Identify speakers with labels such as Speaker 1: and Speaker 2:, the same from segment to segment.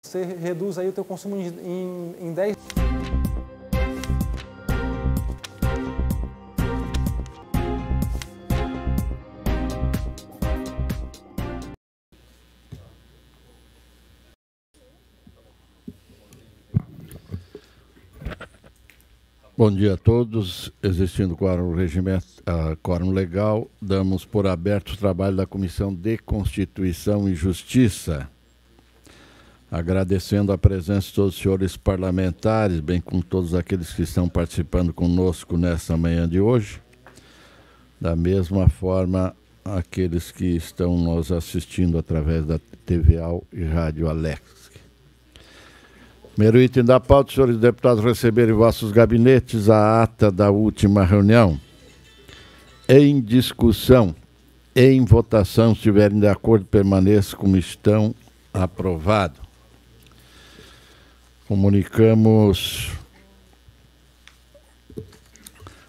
Speaker 1: Você reduz aí o teu consumo em 10%.
Speaker 2: Bom dia a todos. Existindo quórum legal, damos por aberto o trabalho da Comissão de Constituição e Justiça. Agradecendo a presença de todos os senhores parlamentares, bem como todos aqueles que estão participando conosco nesta manhã de hoje. Da mesma forma, aqueles que estão nos assistindo através da TVA e Rádio Alex. Primeiro item da pauta, senhores deputados, receberem em vossos gabinetes a ata da última reunião. Em discussão, em votação, se estiverem de acordo, permaneçam como estão. Aprovado. Comunicamos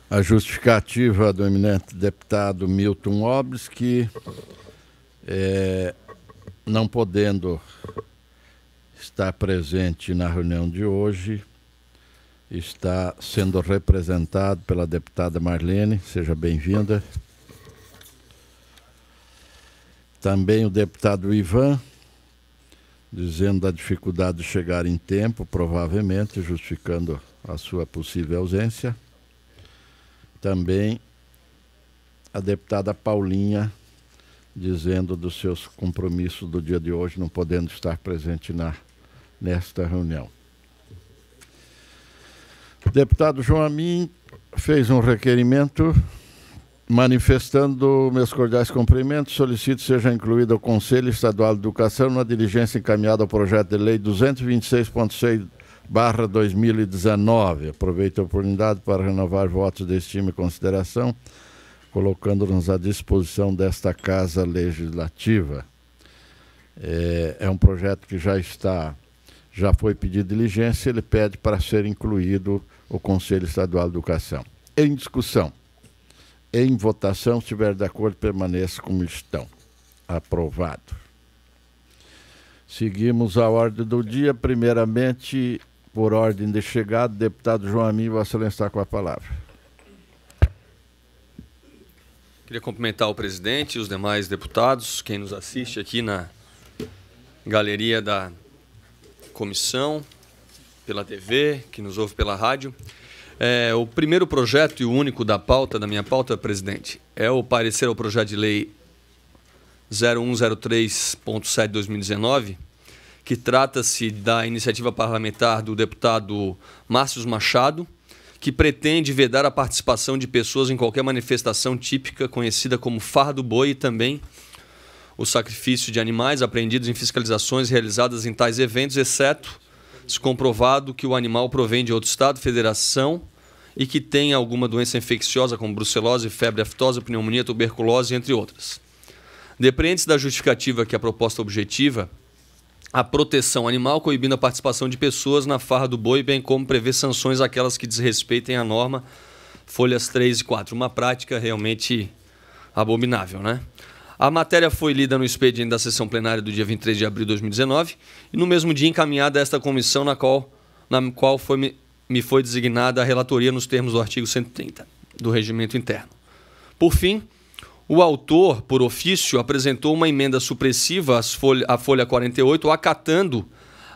Speaker 2: a justificativa do eminente deputado Milton Obres, que, não podendo estar presente na reunião de hoje, está sendo representado pela deputada Marlene. Seja bem-vinda. Também o deputado Ivan, dizendo da dificuldade de chegar em tempo, provavelmente, justificando a sua possível ausência. Também a deputada Paulinha, dizendo dos seus compromissos do dia de hoje, não podendo estar presente nesta reunião. O deputado João Amin fez um requerimento manifestando meus cordiais cumprimentos, solicito seja incluído o Conselho Estadual de Educação na diligência encaminhada ao projeto de lei 226.6/2019. Aproveito a oportunidade para renovar votos de estima e consideração, colocando-nos à disposição desta Casa Legislativa. É um projeto que já foi pedido diligência, ele pede para ser incluído o Conselho Estadual de Educação. Em discussão, em votação, se estiver de acordo, permaneça como estão. Aprovado. Seguimos a ordem do dia. Primeiramente, por ordem de chegada, deputado João Amin, Vossa Excelência está com a palavra.
Speaker 3: Queria cumprimentar o presidente e os demais deputados, quem nos assiste aqui na galeria da comissão, pela TV, que nos ouve pela rádio. O primeiro projeto e o único da minha pauta, presidente, é o parecer ao projeto de lei 0103.7/2019, que trata-se da iniciativa parlamentar do deputado Márcio Machado, que pretende vedar a participação de pessoas em qualquer manifestação típica conhecida como farra do boi e também o sacrifício de animais apreendidos em fiscalizações realizadas em tais eventos, exceto se comprovado que o animal provém de outro estado, federação e que tem alguma doença infecciosa como brucelose, febre aftosa, pneumonia, tuberculose, entre outras. Depreende-se da justificativa que a proposta objetiva a proteção animal, coibindo a participação de pessoas na farra do boi, bem como prever sanções àquelas que desrespeitem a norma, folhas 3 e 4. Uma prática realmente abominável, né? A matéria foi lida no expediente da sessão plenária do dia 23 de abril de 2019 e no mesmo dia encaminhada a esta comissão na qual me foi designada a relatoria nos termos do artigo 130 do Regimento Interno. Por fim, o autor, por ofício, apresentou uma emenda supressiva à folha 48, acatando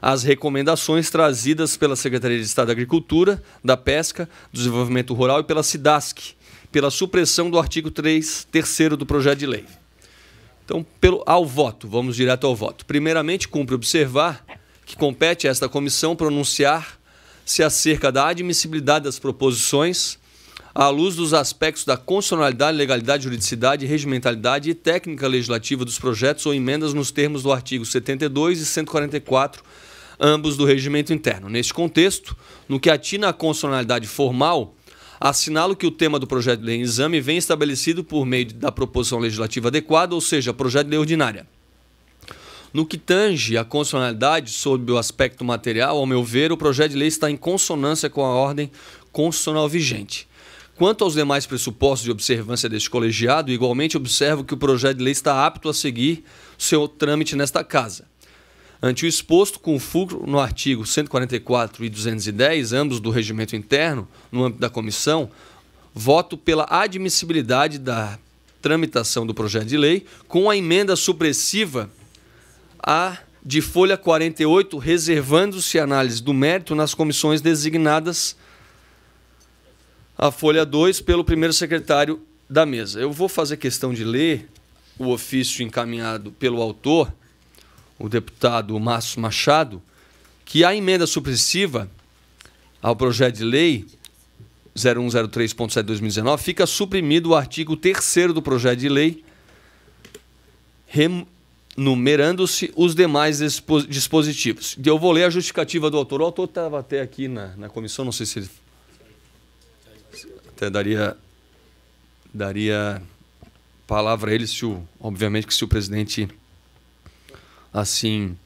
Speaker 3: as recomendações trazidas pela Secretaria de Estado da Agricultura, da Pesca, do Desenvolvimento Rural e pela SIDASC, pela supressão do artigo 3º do projeto de lei. Então, vamos direto ao voto. Primeiramente, cumpre observar que compete a esta comissão pronunciar-se acerca da admissibilidade das proposições à luz dos aspectos da constitucionalidade, legalidade, juridicidade, regimentalidade e técnica legislativa dos projetos ou emendas nos termos do artigo 72 e 144, ambos do Regimento Interno. Neste contexto, no que atina à constitucionalidade formal, assinalo que o tema do projeto de lei em exame vem estabelecido por meio da proposição legislativa adequada, ou seja, projeto de lei ordinária. No que tange à constitucionalidade sob o aspecto material, ao meu ver, o projeto de lei está em consonância com a ordem constitucional vigente. Quanto aos demais pressupostos de observância deste colegiado, igualmente observo que o projeto de lei está apto a seguir seu trâmite nesta Casa. Ante o exposto, com fulcro no artigo 144 e 210, ambos do regimento interno, no âmbito da comissão, voto pela admissibilidade da tramitação do projeto de lei com a emenda supressiva de folha 48, reservando-se análise do mérito nas comissões designadas, a folha 2, pelo primeiro secretário da mesa. Eu vou fazer questão de ler o ofício encaminhado pelo autor, o deputado Márcio Machado, que a emenda supressiva ao projeto de lei 0103.7/2019 fica suprimido o artigo 3º do projeto de lei, numerando-se os demais dispositivos. Eu vou ler a justificativa do autor. O autor estava até aqui na comissão, não sei se ele até daria palavra a ele, obviamente que se o presidente assim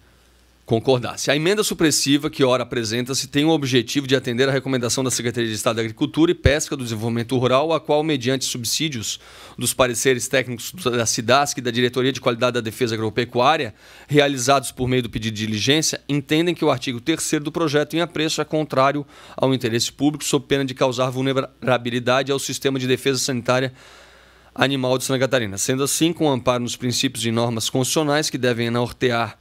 Speaker 3: concordasse. A emenda supressiva que ora apresenta-se tem o objetivo de atender à recomendação da Secretaria de Estado da Agricultura e Pesca do Desenvolvimento Rural, a qual, mediante subsídios dos pareceres técnicos da SIDASC e da Diretoria de Qualidade da Defesa Agropecuária, realizados por meio do pedido de diligência, entendem que o artigo 3º do projeto em apreço é contrário ao interesse público, sob pena de causar vulnerabilidade ao sistema de defesa sanitária animal de Santa Catarina. Sendo assim, com amparo nos princípios e normas constitucionais que devem nortear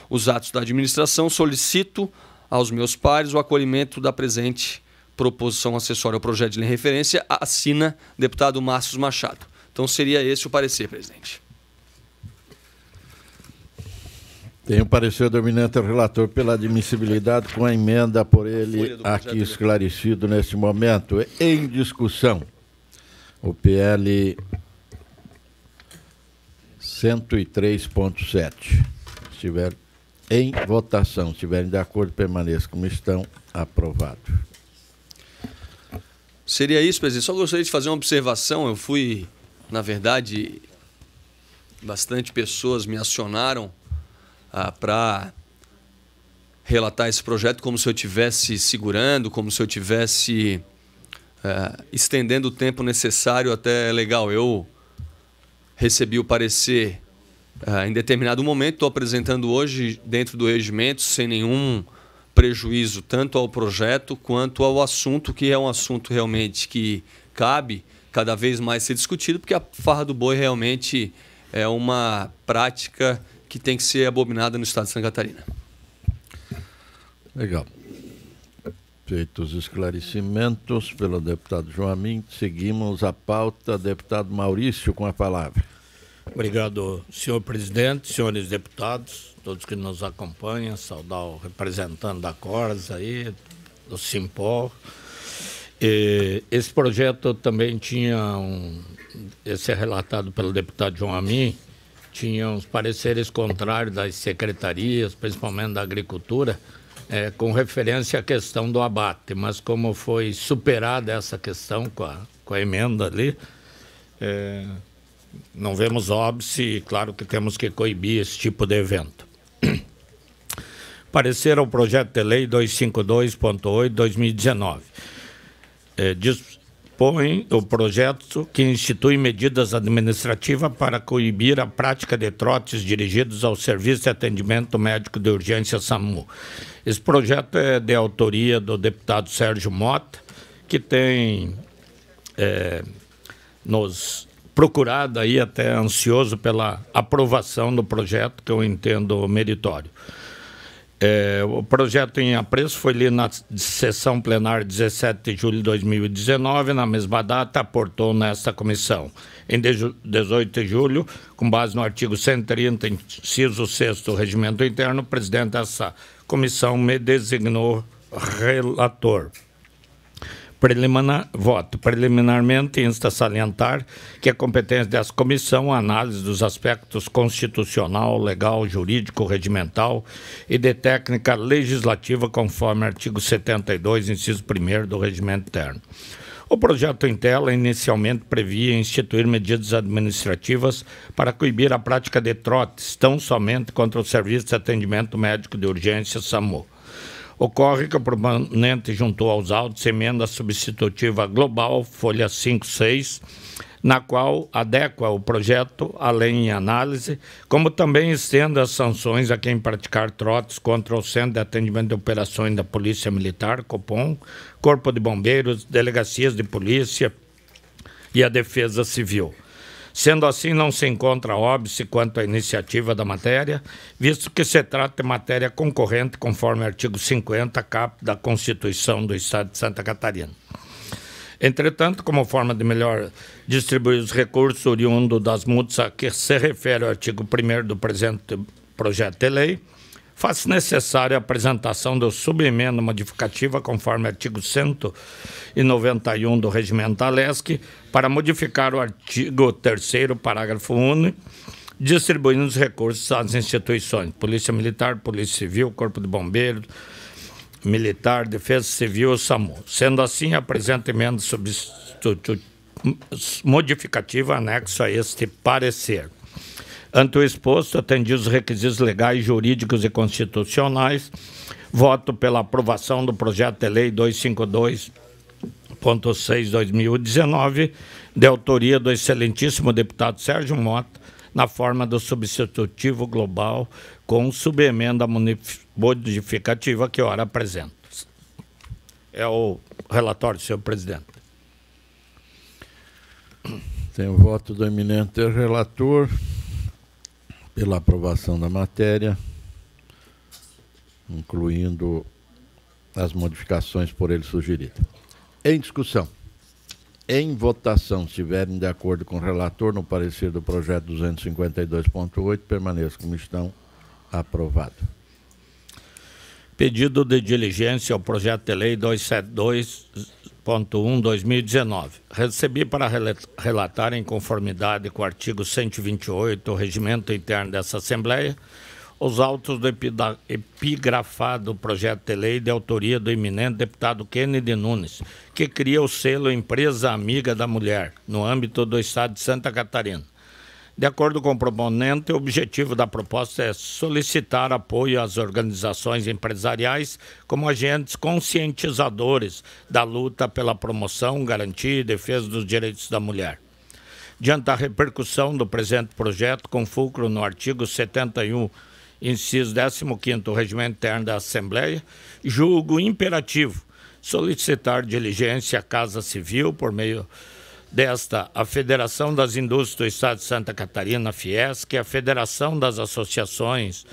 Speaker 3: os atos da administração, solicito aos meus pares o acolhimento da presente proposição acessória ao projeto de lei em referência. Assina deputado Márcio Machado. Então seria esse o parecer, presidente.
Speaker 2: Tem o parecer do eminente relator pela admissibilidade com a emenda por ele aqui esclarecido neste momento. Em discussão, o PL 103.7. Estiver em votação, se estiverem de acordo, permaneça como estão. Aprovado.
Speaker 3: Seria isso, presidente. Só gostaria de fazer uma observação. Eu fui, na verdade, bastante pessoas me acionaram para relatar esse projeto como se eu estivesse segurando, como se eu estivesse estendendo o tempo necessário até legal. Eu recebi o parecer em determinado momento, estou apresentando hoje dentro do regimento, sem nenhum prejuízo tanto ao projeto quanto ao assunto, que é um assunto realmente que cabe cada vez mais ser discutido, porque a farra do boi realmente é uma prática que tem que ser abominada no estado de Santa Catarina.
Speaker 2: Legal. Feitos os esclarecimentos pelo deputado Joaquim, seguimos a pauta. Deputado Maurício, com a palavra.
Speaker 4: Obrigado, senhor presidente, senhores deputados, todos que nos acompanham, saudar o representante da Cors aí, do Simpol. Esse projeto também tinha esse é relatado pelo deputado João Amin, tinha uns pareceres contrários das secretarias, principalmente da Agricultura, com referência à questão do abate, mas como foi superada essa questão com a emenda ali, não vemos óbice e claro que temos que coibir esse tipo de evento. Parecer ao projeto de lei 252.8/2019. Dispõe o projeto que institui medidas administrativas para coibir a prática de trotes dirigidos ao Serviço de Atendimento Médico de Urgência SAMU. Esse projeto é de autoria do deputado Sérgio Mota, que tem nos procurado aí, até ansioso pela aprovação do projeto, que eu entendo meritório. O projeto em apreço foi lido na sessão plenária 17 de julho de 2019, na mesma data, aportou nesta comissão. Em 18 de julho, com base no artigo 130, inciso 6º do Regimento Interno, o presidente dessa comissão me designou relator. Preliminarmente, insta a salientar que a competência dessa comissão é a análise dos aspectos constitucional, legal, jurídico, regimental e de técnica legislativa, conforme o artigo 72, inciso 1º do Regimento Interno. O projeto em tela inicialmente previa instituir medidas administrativas para coibir a prática de trotes, tão somente contra o Serviço de Atendimento Médico de Urgência SAMU. Ocorre que o proponente juntou aos autos emenda substitutiva global, folha 56, na qual adequa o projeto à lei em análise, como também estende as sanções a quem praticar trotes contra o Centro de Atendimento de Operações da Polícia Militar, COPOM, Corpo de Bombeiros, Delegacias de Polícia e a Defesa Civil. Sendo assim, não se encontra óbice quanto à iniciativa da matéria, visto que se trata de matéria concorrente conforme o artigo 50, cap da Constituição do Estado de Santa Catarina. Entretanto, como forma de melhor distribuir os recursos oriundos das multas a que se refere o artigo 1º do presente projeto de lei, faz necessária a apresentação do subemenda modificativa conforme artigo 191 do Regimento da LESC para modificar o artigo 3º, parágrafo único, distribuindo os recursos às instituições Polícia Militar, Polícia Civil, Corpo de Bombeiros, Militar, Defesa Civil e SAMU. Sendo assim, apresenta emenda modificativa anexo a este parecer. Ante o exposto, atendidos os requisitos legais, jurídicos e constitucionais, voto pela aprovação do projeto de lei 252.6/2019, de autoria do excelentíssimo deputado Sérgio Mota, na forma do substitutivo global, com subemenda modificativa que ora apresento. É o relatório, senhor presidente.
Speaker 2: Tem o voto do eminente relator pela aprovação da matéria, incluindo as modificações por ele sugeridas. Em discussão. Em votação, se estiverem de acordo com o relator no parecer do projeto 252.8, permaneça como estão. Aprovado.
Speaker 4: Pedido de diligência ao projeto de lei 272.1/2019. Recebi para relatar em conformidade com o artigo 128 do Regimento Interno dessa Assembleia os autos do epigrafado projeto de lei de autoria do eminente deputado Kennedy Nunes, que cria o selo Empresa Amiga da Mulher, no âmbito do Estado de Santa Catarina. De acordo com o proponente, o objetivo da proposta é solicitar apoio às organizações empresariais como agentes conscientizadores da luta pela promoção, garantia e defesa dos direitos da mulher. Diante da repercussão do presente projeto, com fulcro no artigo 71, inciso 15º do Regimento Interno da Assembleia, julgo imperativo solicitar diligência à Casa Civil por meio desta, a Federação das Indústrias do Estado de Santa Catarina, Fiesc, a Federação das Associações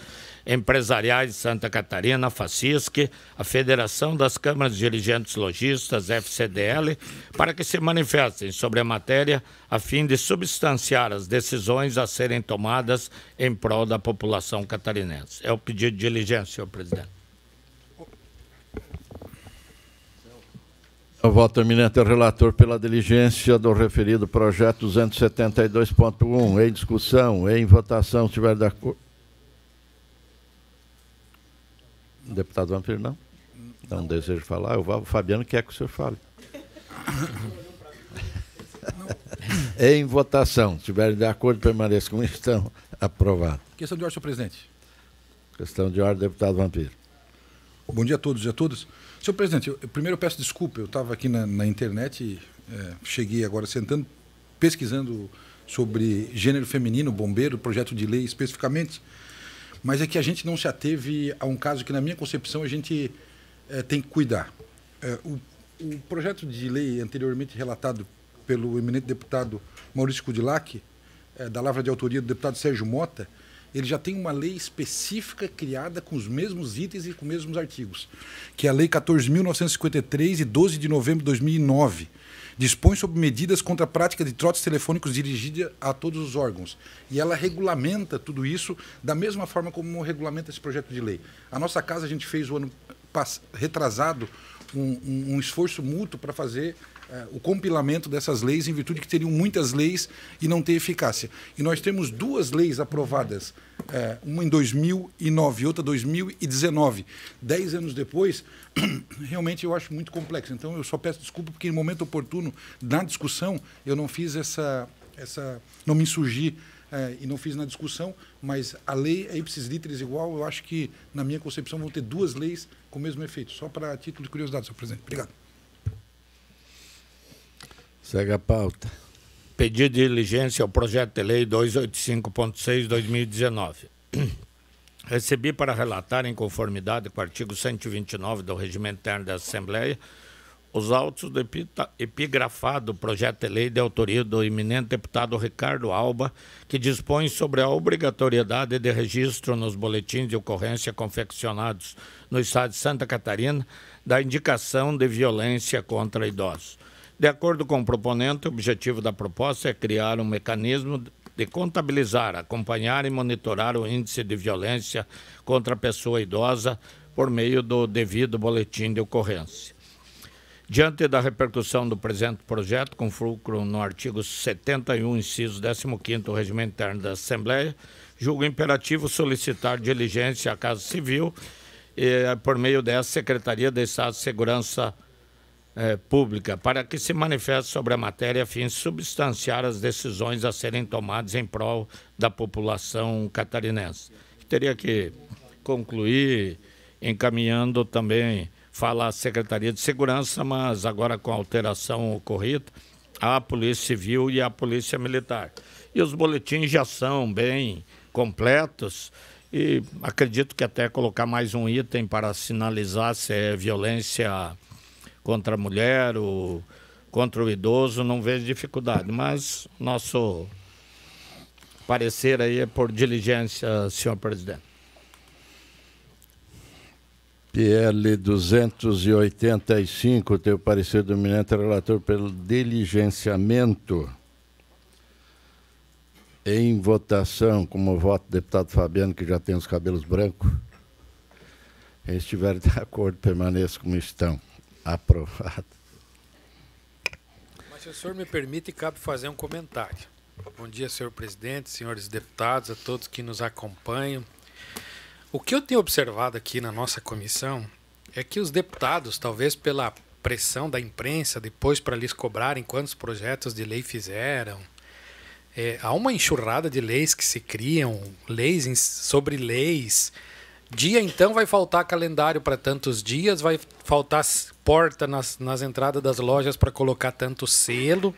Speaker 4: Empresariais de Santa Catarina, FACISC, a Federação das Câmaras de Dirigentes Lojistas, FCDL, para que se manifestem sobre a matéria a fim de substanciar as decisões a serem tomadas em prol da população catarinense. É o pedido de diligência, senhor presidente.
Speaker 2: Eu voto eminente relator pela diligência do referido projeto 272.1. Em discussão, em votação, se tiver de acordo. Deputado Vampiro, não? Não deseja falar? O Fabiano quer que o senhor fale. Em votação, se tiverem de acordo, permaneça como estão. Aprovado.
Speaker 5: Questão de ordem, senhor presidente.
Speaker 2: Questão de ordem, deputado Vampiro.
Speaker 5: Bom dia a todos e a todas. Senhor presidente, primeiro eu peço desculpa, eu estava aqui na internet, cheguei agora sentando, pesquisando sobre gênero feminino, bombeiro, projeto de lei especificamente, mas é que a gente não se ateve a um caso que, na minha concepção, a gente tem que cuidar. O projeto de lei anteriormente relatado pelo eminente deputado Maurício Kudilac, da lavra de autoria do deputado Sérgio Mota, ele já tem uma lei específica criada com os mesmos itens e com os mesmos artigos, que é a Lei 14.953, de 12 de novembro de 2009. Dispõe sobre medidas contra a prática de trotes telefônicos dirigidas a todos os órgãos. E ela regulamenta tudo isso da mesma forma como regulamenta esse projeto de lei. A nossa casa, a gente fez o ano retrasado um esforço mútuo para fazer o compilamento dessas leis, em virtude que teriam muitas leis e não ter eficácia. E nós temos duas leis aprovadas, uma em 2009 e outra em 2019. 10 anos depois, realmente eu acho muito complexo. Então eu só peço desculpa porque, no momento oportuno, na discussão, eu não fiz não me insurgi e não fiz na discussão, mas a lei é ipsis literis igual. Eu acho que, na minha concepção, vão ter duas leis com o mesmo efeito. Só para título de curiosidade, senhor presidente. Obrigado.
Speaker 2: Segue a pauta.
Speaker 4: pedir diligência ao projeto de lei 285.6/2019. Recebi para relatar, em conformidade com o artigo 129 do Regimento Interno da Assembleia, os autos do epigrafado projeto de lei de autoria do eminente deputado Ricardo Alba, que dispõe sobre a obrigatoriedade de registro nos boletins de ocorrência confeccionados no Estado de Santa Catarina da indicação de violência contra idosos. De acordo com o proponente, o objetivo da proposta é criar um mecanismo de contabilizar, acompanhar e monitorar o índice de violência contra a pessoa idosa por meio do devido boletim de ocorrência. Diante da repercussão do presente projeto, com fulcro no artigo 71, inciso 15º do Regimento Interno da Assembleia, julgo imperativo solicitar diligência à Casa Civil por meio dessa Secretaria de Estado de Segurança Pública, para que se manifeste sobre a matéria a fim de substanciar as decisões a serem tomadas em prol da população catarinense. Teria que concluir encaminhando também, fala a Secretaria de Segurança, mas agora com a alteração ocorrida, a Polícia Civil e a Polícia Militar. E os boletins já são bem completos e acredito que até colocar mais um item para sinalizar se é violência contra a mulher ou contra o idoso, não vejo dificuldade, mas nosso parecer aí é por diligência, senhor presidente.
Speaker 2: PL 285, tem o parecer do eminente relator pelo diligenciamento. Em votação, como voto do deputado Fabiano, que já tem os cabelos brancos. Quem estiver de acordo, permaneça como estão. Aprovado.
Speaker 6: Mas se o senhor me permite, cabe fazer um comentário. Bom dia, senhor presidente, senhores deputados, a todos que nos acompanham. O que eu tenho observado aqui na nossa comissão é que os deputados, talvez pela pressão da imprensa, depois para lhes cobrarem quantos projetos de lei fizeram, há uma enxurrada de leis que se criam, leis sobre leis. Dia, então, vai faltar calendário para tantos dias, vai faltar porta nas entradas das lojas para colocar tanto selo,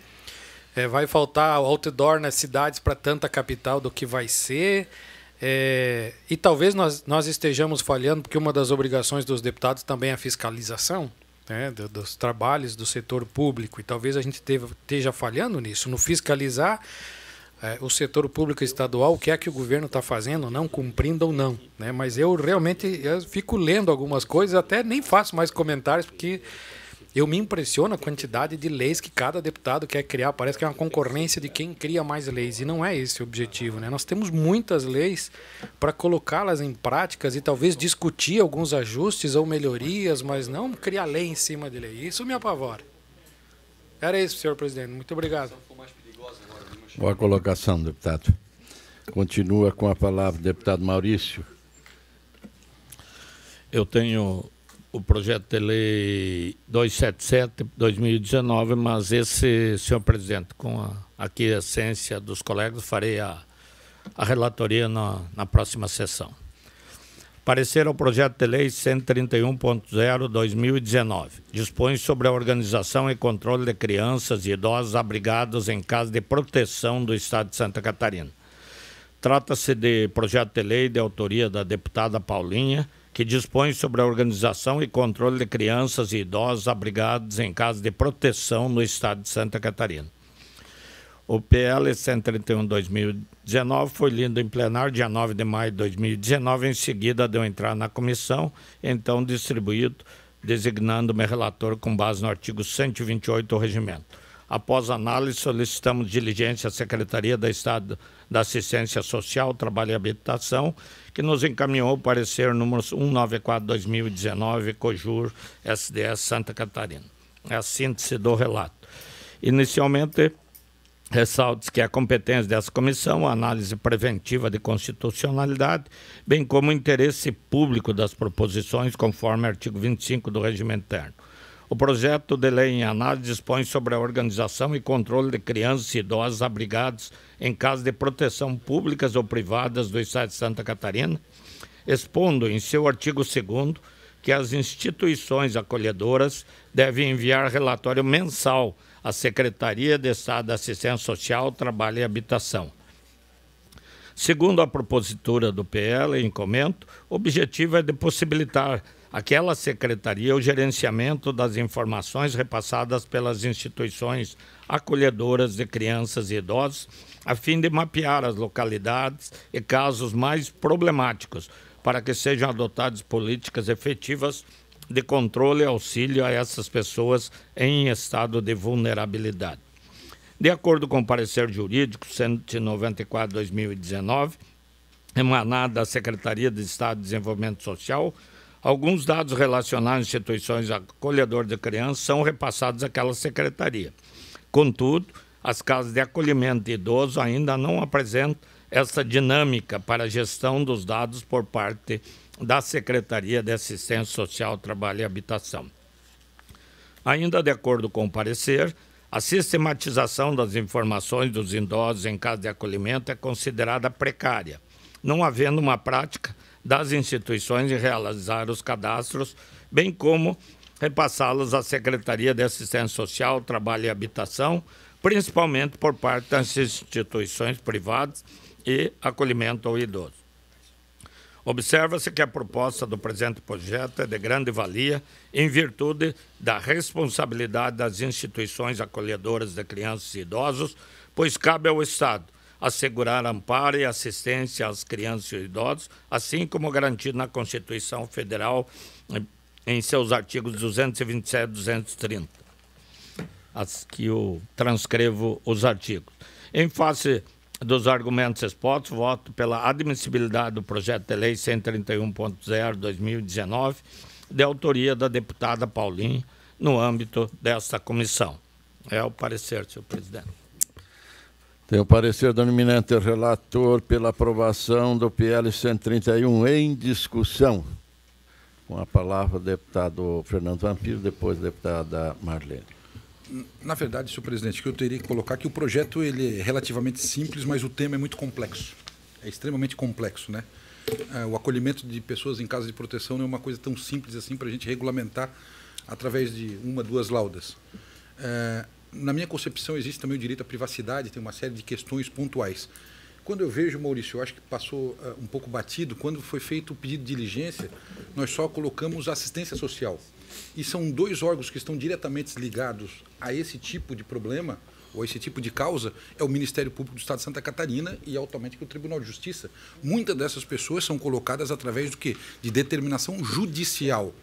Speaker 6: vai faltar outdoor nas cidades para tanta capital do que vai ser. E talvez nós estejamos falhando, porque uma das obrigações dos deputados também é a fiscalização, né, dos trabalhos do setor público, e talvez a gente esteja falhando nisso, no fiscalizar o setor público estadual, o que é que o governo está fazendo, não cumprindo ou não, né? Mas eu realmente fico lendo algumas coisas, até nem faço mais comentários, porque eu me impressiono a quantidade de leis que cada deputado quer criar. Parece que é uma concorrência de quem cria mais leis, e não é esse o objetivo, né? Nós temos muitas leis para colocá-las em práticas e talvez discutir alguns ajustes ou melhorias, mas não criar lei em cima de lei. Isso me apavora. Era isso, senhor presidente. Muito obrigado.
Speaker 2: Boa colocação, deputado. Continua com a palavra o deputado Maurício.
Speaker 4: Eu tenho o projeto de lei 277/2019, mas esse, senhor presidente, com a aquiescência dos colegas, farei a relatoria na próxima sessão. Parecer ao projeto de lei 131.0/2019. Dispõe sobre a organização e controle de crianças e idosos abrigados em casa de proteção do Estado de Santa Catarina. Trata-se de projeto de lei de autoria da deputada Paulinha, que dispõe sobre a organização e controle de crianças e idosos abrigados em casa de proteção no Estado de Santa Catarina. O PL 131/2019 foi lido em plenário dia 9 de maio de 2019, em seguida deu entrada na comissão, então distribuído, designando-me relator com base no artigo 128 do regimento. Após análise, solicitamos diligência à Secretaria da Estado da Assistência Social, Trabalho e Habitação, que nos encaminhou o parecer número 194/2019, COJUR, SDS Santa Catarina. É a síntese do relato. Inicialmente, ressalta-se que a competência dessa comissão, a análise preventiva de constitucionalidade, bem como o interesse público das proposições, conforme artigo 25 do Regimento Interno. O projeto de lei em análise dispõe sobre a organização e controle de crianças e idosos abrigados em casas de proteção públicas ou privadas do Estado de Santa Catarina, expondo em seu artigo 2º que as instituições acolhedoras devem enviar relatório mensal à Secretaria de Estado da Assistência Social, Trabalho e Habitação. Segundo a propositura do PL em comento, o objetivo é de possibilitar àquela secretaria o gerenciamento das informações repassadas pelas instituições acolhedoras de crianças e idosos, a fim de mapear as localidades e casos mais problemáticos, para que sejam adotadas políticas efetivas de controle e auxílio a essas pessoas em estado de vulnerabilidade. De acordo com o parecer jurídico 194/2019, emanado da Secretaria de Estado de Desenvolvimento Social, alguns dados relacionados às instituições acolhedoras de crianças são repassados àquela secretaria. Contudo, as casas de acolhimento de idosos ainda não apresentam essa dinâmica para a gestão dos dados por parte da Secretaria de Assistência Social, Trabalho e Habitação. Ainda de acordo com o parecer, a sistematização das informações dos idosos em casa de acolhimento é considerada precária, não havendo uma prática das instituições em realizar os cadastros, bem como repassá-los à Secretaria de Assistência Social, Trabalho e Habitação, principalmente por parte das instituições privadas e acolhimento ao idoso. Observa-se que a proposta do presente projeto é de grande valia em virtude da responsabilidade das instituições acolhedoras de crianças e idosos, pois cabe ao Estado assegurar amparo e assistência às crianças e idosos, assim como garantido na Constituição Federal em seus artigos 227 e 230. Que eu transcrevo os artigos. Em face dos argumentos expostos, voto pela admissibilidade do projeto de lei 131.0/2019, de autoria da deputada Paulinho, no âmbito desta comissão. É o parecer, senhor presidente.
Speaker 2: Tem o parecer do eminente relator pela aprovação do PL 131 em discussão. Com a palavra o deputado Fernando Vampiro, depois a deputada Marlene.
Speaker 5: Na verdade, senhor presidente, que eu teria que colocar que o projeto ele é relativamente simples, mas o tema é muito complexo. É extremamente complexo, né? O acolhimento de pessoas em casa de proteção não é uma coisa tão simples assim para a gente regulamentar através de uma, duas laudas. Na minha concepção, existe também o direito à privacidade, tem uma série de questões pontuais. Quando eu vejo, Maurício, eu acho que passou um pouco batido, quando foi feito o pedido de diligência, nós só colocamos assistência social. E são dois órgãos que estão diretamente ligados a esse tipo de problema, ou esse tipo de causa, é o Ministério Público do Estado de Santa Catarina e automaticamente o Tribunal de Justiça. Muitas dessas pessoas são colocadas através do quê? De determinação judicial.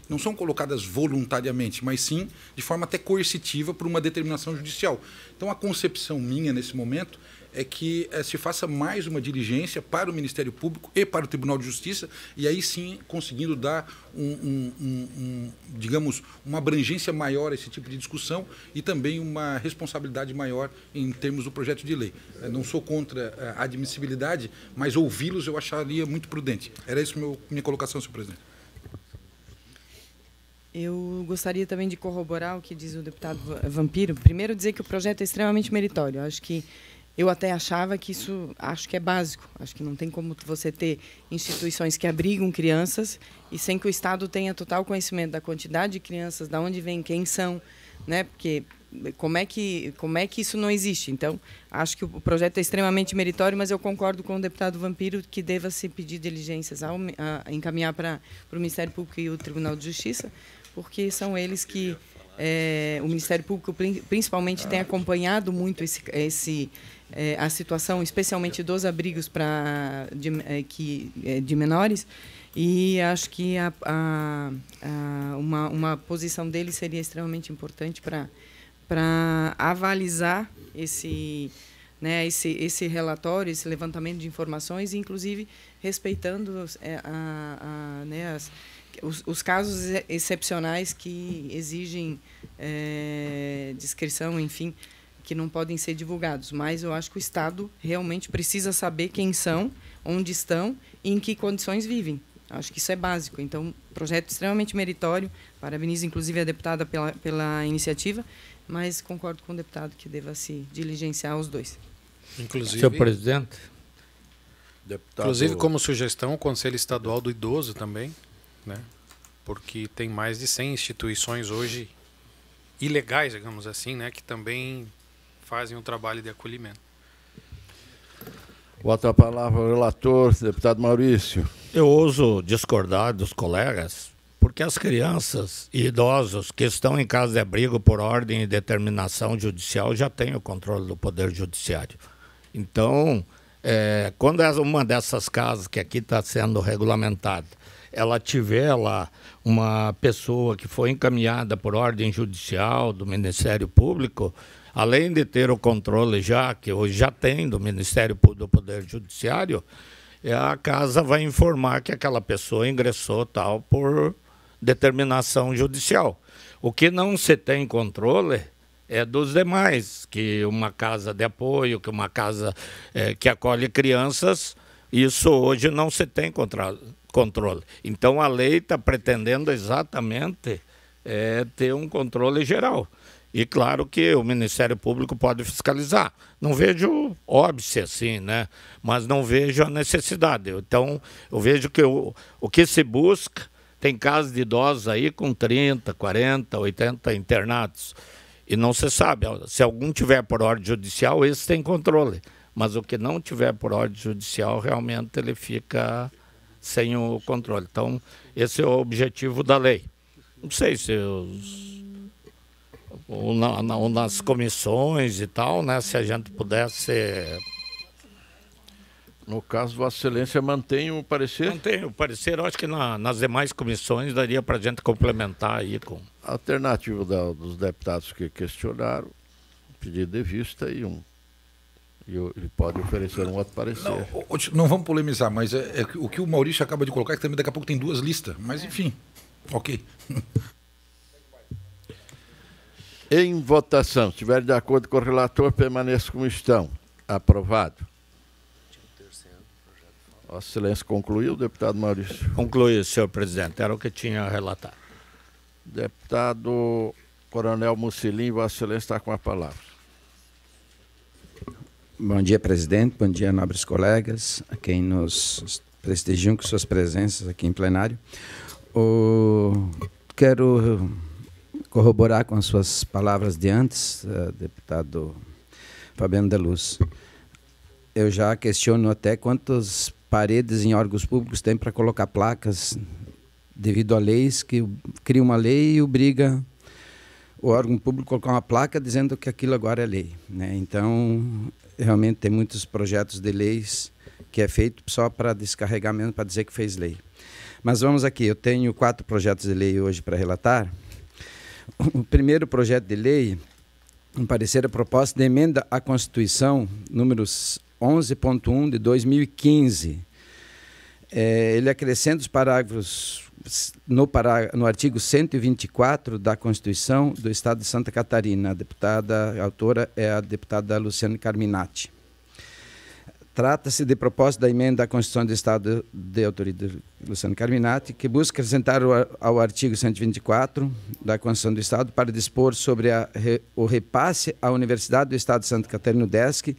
Speaker 5: Não são colocadas voluntariamente, mas sim de forma até coercitiva por uma determinação judicial. Então, a concepção minha nesse momento é que se faça mais uma diligência para o Ministério Público e para o Tribunal de Justiça, e aí sim conseguindo dar, digamos, uma abrangência maior a esse tipo de discussão e também uma responsabilidade maior em termos do projeto de lei. Não sou contra a admissibilidade, mas ouvi-los eu acharia muito prudente. Era isso minha colocação, senhor presidente.
Speaker 7: Eu gostaria também de corroborar o que diz o deputado Vampiro. Primeiro, dizer que o projeto é extremamente meritório. Acho que eu até achava que isso, acho que é básico. Acho que não tem como você ter instituições que abrigam crianças e sem que o Estado tenha total conhecimento da quantidade de crianças, de onde vêm, quem são, né? Porque como é que isso não existe? Então, acho que o projeto é extremamente meritório, mas eu concordo com o deputado Vampiro que deva-se pedir diligências a encaminhar para o Ministério Público e o Tribunal de Justiça, porque são eles que o Ministério Público principalmente tem acompanhado muito a situação, especialmente dos abrigos de menores, e acho que uma posição dele seria extremamente importante para avalizar esse relatório, esse levantamento de informações, inclusive respeitando os casos excepcionais que exigem discrição, enfim, que não podem ser divulgados. Mas eu acho que o Estado realmente precisa saber quem são, onde estão e em que condições vivem. Acho que isso é básico. Então, projeto extremamente meritório. Parabenizo, inclusive, a deputada pela iniciativa, mas concordo com o deputado que deva se diligenciar os dois.
Speaker 6: Inclusive,
Speaker 4: senhor presidente.
Speaker 6: Deputado... Inclusive, como sugestão, o Conselho Estadual do Idoso também, né? porque tem mais de 100 instituições hoje ilegais, digamos assim, né, que também fazem um trabalho de acolhimento.
Speaker 2: Bota a palavra ao relator, deputado Maurício.
Speaker 4: Eu ouso discordar dos colegas, porque as crianças e idosos que estão em casa de abrigo por ordem e determinação judicial já têm o controle do Poder Judiciário. Então, quando uma dessas casas que aqui está sendo regulamentada, ela tiver lá uma pessoa que foi encaminhada por ordem judicial do Ministério Público, além de ter o controle que hoje já tem do Ministério do Poder Judiciário, a casa vai informar que aquela pessoa ingressou tal por determinação judicial. O que não se tem controle é dos demais, que uma casa de apoio, que uma casa que acolhe crianças, isso hoje não se tem controle. Então a lei está pretendendo exatamente ter um controle geral. E claro que o Ministério Público pode fiscalizar. Não vejo óbice assim, né? Mas não vejo a necessidade. Então, eu vejo que o que se busca, tem casos de idosos aí com 30, 40, 80 internados. E não se sabe. Se algum tiver por ordem judicial, esse tem controle. Mas o que não tiver por ordem judicial, realmente ele fica sem o controle. Então, esse é o objetivo da lei. Não sei se ou nas comissões e tal, né? Se a gente pudesse...
Speaker 2: No caso, Vossa Excelência mantém o parecer?
Speaker 4: Mantém o parecer. Eu acho que nas demais comissões daria para a gente complementar aí com...
Speaker 2: A alternativa dos deputados que questionaram, pedido de vista e pode oferecer um outro parecer.
Speaker 5: Não vamos polemizar, mas o que o Maurício acaba de colocar é que também daqui a pouco tem duas listas. Mas, enfim, ok.
Speaker 2: Em votação, se estiver de acordo com o relator, permaneça como estão. Aprovado. Vossa Excelência concluiu, deputado Maurício?
Speaker 4: Concluiu, senhor presidente. Era o que tinha a relatar.
Speaker 2: Deputado Coronel Mussolini, Vossa Excelência está com a palavra.
Speaker 8: Bom dia, presidente. Bom dia, nobres colegas, a quem nos prestigiam com suas presenças aqui em plenário. Quero corroborar com as suas palavras de antes, deputado Fabiano de Luz. Eu já questiono até quantas paredes em órgãos públicos tem para colocar placas devido a leis que criam uma lei e obriga o órgão público a colocar uma placa dizendo que aquilo agora é lei, né? Então, realmente tem muitos projetos de leis que é feito só para descarregar mesmo, para dizer que fez lei. Mas vamos aqui, eu tenho 4 projetos de lei hoje para relatar. O primeiro projeto de lei, um parecer a proposta de emenda à Constituição, números 11.1 de 2015. Ele acrescenta os parágrafos no artigo 124 da Constituição do Estado de Santa Catarina. A autora é a deputada Luciane Carminati. Trata-se de proposta da emenda à Constituição do Estado de autoria de Luciane Carminati, que busca acrescentar ao artigo 124 da Constituição do Estado para dispor sobre o repasse à Universidade do Estado de Santa Catarina, UDESC,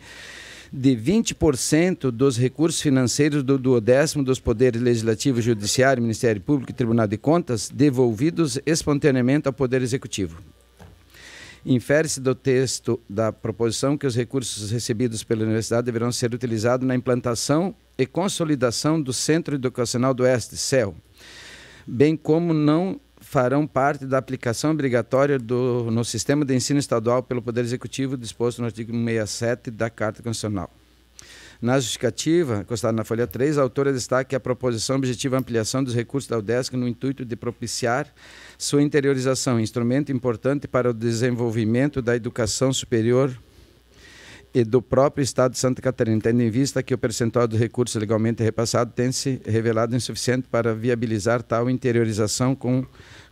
Speaker 8: de 20% dos recursos financeiros do 10º dos poderes legislativo, judiciário, Ministério Público e Tribunal de Contas, devolvidos espontaneamente ao Poder Executivo. Infere-se do texto da proposição que os recursos recebidos pela Universidade deverão ser utilizados na implantação e consolidação do Centro Educacional do Oeste, CEL, bem como não farão parte da aplicação obrigatória no sistema de ensino estadual pelo Poder Executivo, disposto no artigo 67 da Carta Constitucional. Na justificativa, constada na folha 3, a autora destaca que a proposição objetiva a ampliação dos recursos da UDESC no intuito de propiciar sua interiorização, instrumento importante para o desenvolvimento da educação superior e do próprio Estado de Santa Catarina, tendo em vista que o percentual dos recursos legalmente repassados tem se revelado insuficiente para viabilizar tal interiorização com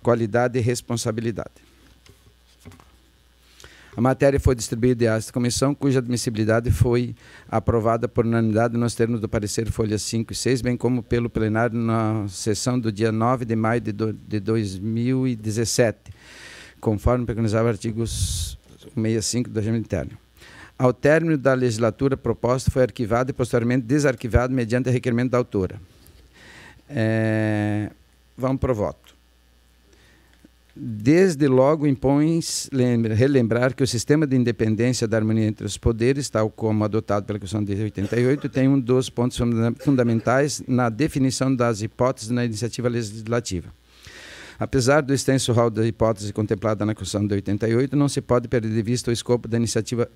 Speaker 8: qualidade e responsabilidade. A matéria foi distribuída à esta comissão, cuja admissibilidade foi aprovada por unanimidade nos termos do parecer folhas 5 e 6, bem como pelo plenário na sessão do dia 9 de maio de 2017, conforme preconizava o artigo 65 do regimento interno. Ao término da legislatura, a proposta foi arquivada e posteriormente desarquivada mediante requerimento da autora. Vamos para o voto. Desde logo impõe relembrar que o sistema de independência da harmonia entre os poderes, tal como adotado pela Constituição de 88, tem um dos pontos fundamentais na definição das hipóteses na iniciativa legislativa. Apesar do extenso rol da hipótese contemplada na Constituição de 88, não se pode perder de vista o escopo da iniciativa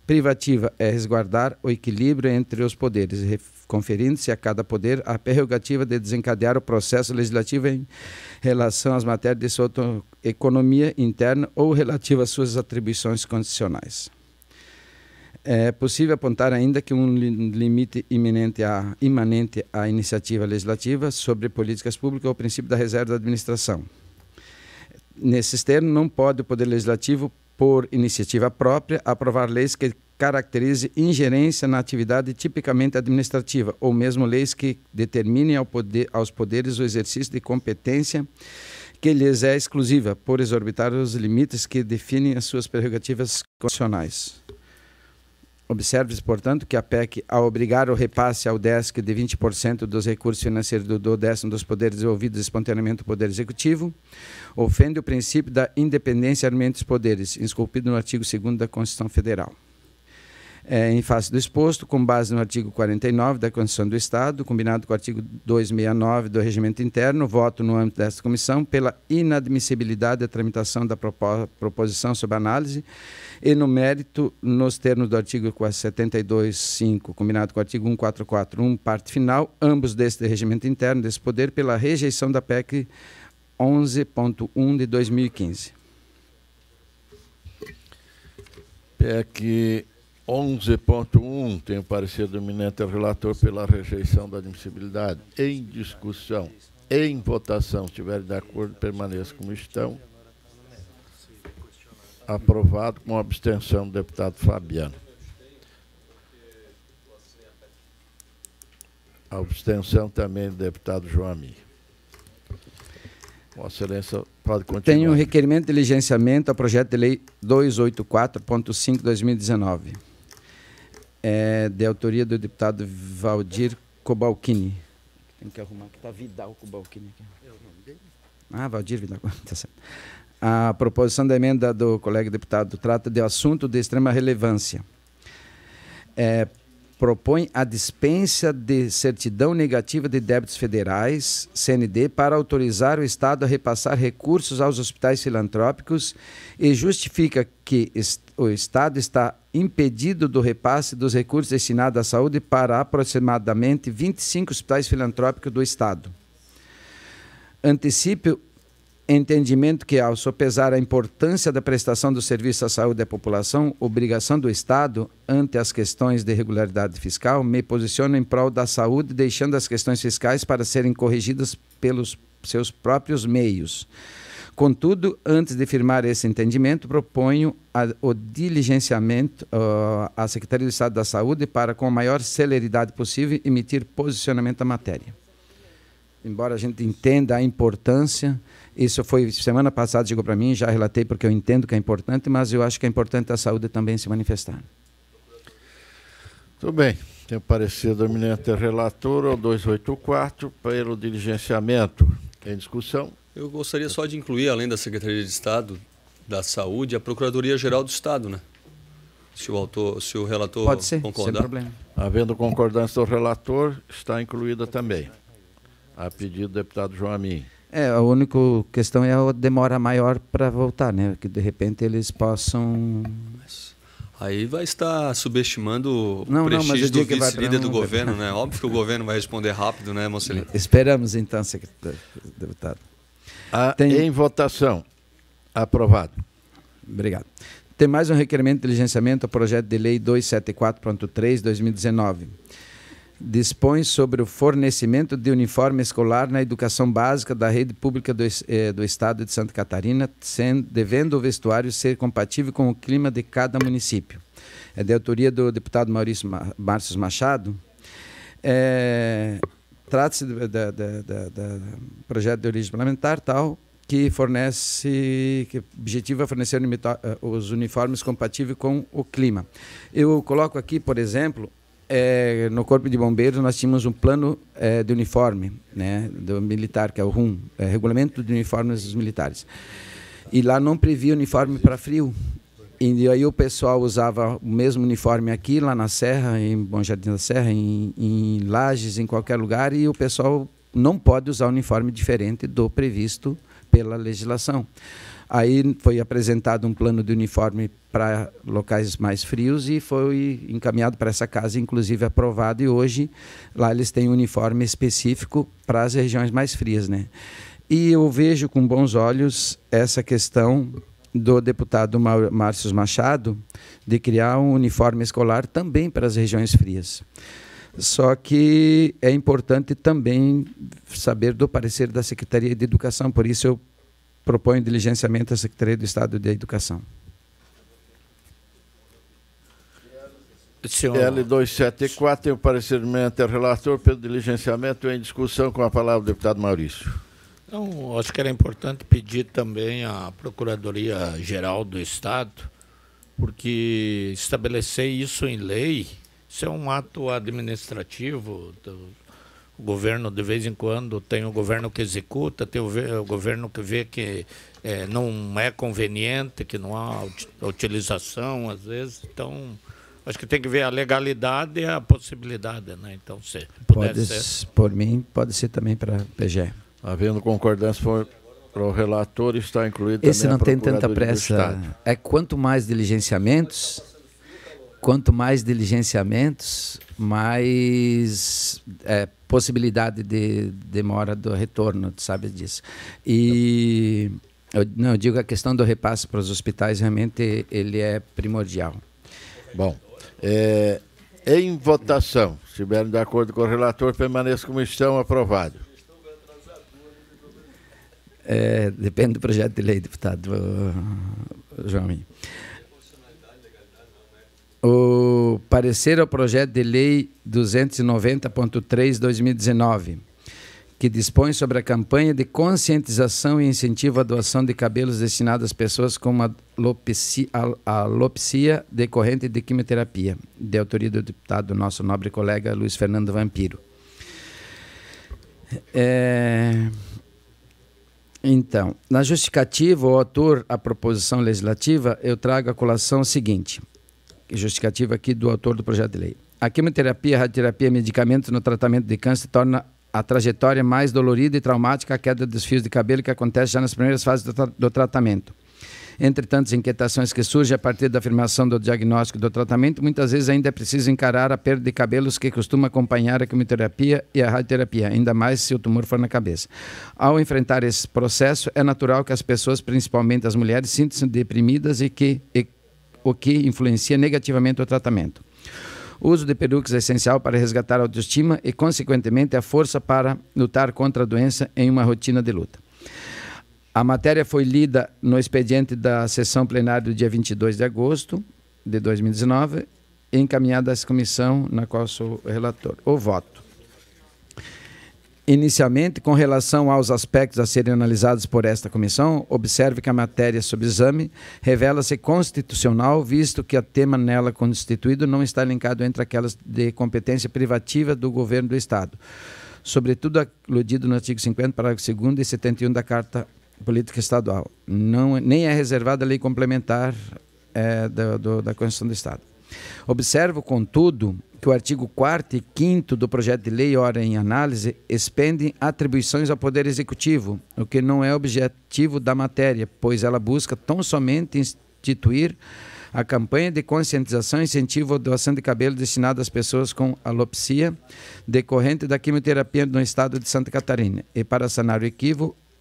Speaker 8: privativa, é resguardar o equilíbrio entre os poderes, conferindo-se a cada poder a prerrogativa de desencadear o processo legislativo em relação às matérias de sua economia interna ou relativa às suas atribuições constitucionais. É possível apontar ainda que um limite imanente à iniciativa legislativa sobre políticas públicas é o princípio da reserva da administração. Nesses termos, não pode o Poder Legislativo, por iniciativa própria, aprovar leis que caracterize ingerência na atividade tipicamente administrativa, ou mesmo leis que determinem aos poderes o exercício de competência que lhes é exclusiva, por exorbitar os limites que definem as suas prerrogativas constitucionais. Observe-se, portanto, que a PEC, ao obrigar o repasse ao DESC de 20% dos recursos financeiros do 10º dos poderes desenvolvidos espontaneamente do Poder Executivo, ofende o princípio da independência entre os poderes, esculpido no artigo 2º da Constituição Federal. Em face do exposto, com base no artigo 49 da Constituição do Estado, combinado com o artigo 269 do Regimento Interno, voto no âmbito desta comissão pela inadmissibilidade da tramitação da proposição sob análise e no mérito, nos termos do artigo 72.5, combinado com o artigo 144.1, parte final, ambos deste Regimento Interno desse poder, pela rejeição da PEC 11.1 de 2015.
Speaker 2: PEC 11.1 tem o parecer do eminente relator pela rejeição da admissibilidade. Em discussão, em votação, se estiverem de acordo, permaneça como estão. Aprovado com abstenção do deputado Fabiano. A abstenção também do deputado João Amigo. Vossa Excelência pode continuar.
Speaker 8: Tem um requerimento de diligenciamento ao projeto de lei 284.5/2019. É de autoria do deputado Valdir Cobalcini. Tem que arrumar que está Vidal Cobalcini aqui. Valdir Vidal, está certo. A proposição da emenda do colega deputado trata de assunto de extrema relevância. Propõe a dispensa de certidão negativa de débitos federais, CND, para autorizar o Estado a repassar recursos aos hospitais filantrópicos e justifica que o Estado está impedido do repasse dos recursos destinados à saúde para aproximadamente 25 hospitais filantrópicos do Estado. Antecipe entendimento que, ao sopesar a importância da prestação do serviço à saúde à população, obrigação do Estado ante as questões de regularidade fiscal, me posiciono em prol da saúde, deixando as questões fiscais para serem corrigidas pelos seus próprios meios. Contudo, antes de firmar esse entendimento, proponho o diligenciamento à Secretaria do Estado da Saúde para, com a maior celeridade possível, emitir posicionamento da matéria. Embora a gente entenda a importância, isso foi semana passada, chegou para mim, já relatei porque eu entendo que é importante, mas eu acho que é importante a saúde também se manifestar.
Speaker 2: Tudo bem. Tem o parecer do eminente relator ao 284 pelo diligenciamento. Em discussão.
Speaker 3: Eu gostaria só de incluir, além da Secretaria de Estado da Saúde, a Procuradoria-Geral do Estado, né? Se o relator
Speaker 8: pode ser,
Speaker 3: concordar.
Speaker 8: sem problema.
Speaker 2: Havendo concordância do relator, está incluída também. A pedido do deputado João Amin.
Speaker 8: A única questão é a demora maior para voltar, né? Que de repente eles possam...
Speaker 3: Aí vai estar subestimando o prestígio do vice-líder do governo, né? Óbvio que o governo vai responder rápido, né, Mocelin?
Speaker 8: Esperamos então, secretário, deputado.
Speaker 2: Em votação. Aprovado.
Speaker 8: Obrigado. Tem mais um requerimento de diligenciamento ao projeto de lei 274.3/2019. Dispõe sobre o fornecimento de uniforme escolar na educação básica da rede pública do Estado de Santa Catarina, devendo o vestuário ser compatível com o clima de cada município. É de autoria do deputado Márcio Machado. Trata-se do projeto de origem parlamentar, tal, que objetiva fornecer os uniformes compatíveis com o clima. Eu coloco aqui, por exemplo, no Corpo de Bombeiros nós tínhamos um plano de uniforme, né, do militar, que é o RUM, Regulamento de Uniformes dos Militares. E lá não previa uniforme para frio. E aí o pessoal usava o mesmo uniforme aqui, lá na Serra, em Bom Jardim da Serra, em Lages, em qualquer lugar, e o pessoal não pode usar uniforme diferente do previsto pela legislação. Aí foi apresentado um plano de uniforme para locais mais frios e foi encaminhado para essa casa, inclusive aprovado, e hoje lá eles têm um uniforme específico para as regiões mais frias, né? E eu vejo com bons olhos essa questão do deputado Márcio Machado de criar um uniforme escolar também para as regiões frias. Só que é importante também saber do parecer da Secretaria de Educação, por isso eu proponho diligenciamento à Secretaria do Estado de Educação.
Speaker 2: L274 tem o parecer do relator pelo diligenciamento em discussão, com a palavra o deputado Maurício.
Speaker 4: Então, acho que era importante pedir também à Procuradoria-Geral do Estado, porque estabelecer isso em lei, isso é um ato administrativo. O governo, de vez em quando, tem o governo que executa, tem o governo que vê que não é conveniente, que não há utilização, às vezes. Então, acho que tem que ver a legalidade e a possibilidade, né? Então, se puder ser.
Speaker 8: Por mim, pode ser também para a PGE.
Speaker 2: Havendo concordância para o relator, está incluído
Speaker 8: Esse
Speaker 2: também
Speaker 8: não tem tanta pressa. É quanto mais diligenciamentos, mais possibilidade de demora do retorno, tu sabe disso. E eu digo a questão do repasse para os hospitais, realmente ele é primordial.
Speaker 2: Bom, em votação, se estiverem de acordo com o relator, permaneça como estão, aprovado.
Speaker 8: Depende do projeto de lei, deputado João. O parecer ao projeto de lei 290.3/2019, que dispõe sobre a campanha de conscientização e incentivo à doação de cabelos destinados às pessoas com alopecia decorrente de quimioterapia, de autoria do deputado, nosso nobre colega Luiz Fernando Vampiro. Então, na justificativa, o autor, a proposição legislativa, eu trago a colação seguinte, justificativa aqui do autor do projeto de lei. A quimioterapia, a radioterapia e medicamentos no tratamento de câncer torna a trajetória mais dolorida e traumática a queda dos fios de cabelo que acontece já nas primeiras fases do tratamento. Entre tantas inquietações que surgem a partir da afirmação do diagnóstico do tratamento, muitas vezes ainda é preciso encarar a perda de cabelos que costuma acompanhar a quimioterapia e a radioterapia, ainda mais se o tumor for na cabeça. Ao enfrentar esse processo, é natural que as pessoas, principalmente as mulheres, sintam-se deprimidas o que influencia negativamente o tratamento. O uso de perucas é essencial para resgatar a autoestima e, consequentemente, a força para lutar contra a doença em uma rotina de luta. A matéria foi lida no expediente da sessão plenária do dia 22 de agosto de 2019 e encaminhada à comissão na qual sou relator. O voto. Inicialmente, com relação aos aspectos a serem analisados por esta comissão, observe que a matéria sob exame revela-se constitucional, visto que o tema nela constituído não está linkado entre aquelas de competência privativa do governo do Estado, sobretudo aludido no artigo 50, parágrafo 2º e 71 da Carta Política Estadual. Nem é reservada a lei complementar da Constituição do Estado. Observo, contudo, que o artigo 4º e 5º do projeto de lei, ora em análise, expendem atribuições ao Poder Executivo, o que não é objetivo da matéria, pois ela busca tão somente instituir a campanha de conscientização e incentivo à doação de cabelo destinado às pessoas com alopecia decorrente da quimioterapia no estado de Santa Catarina. E para sanar o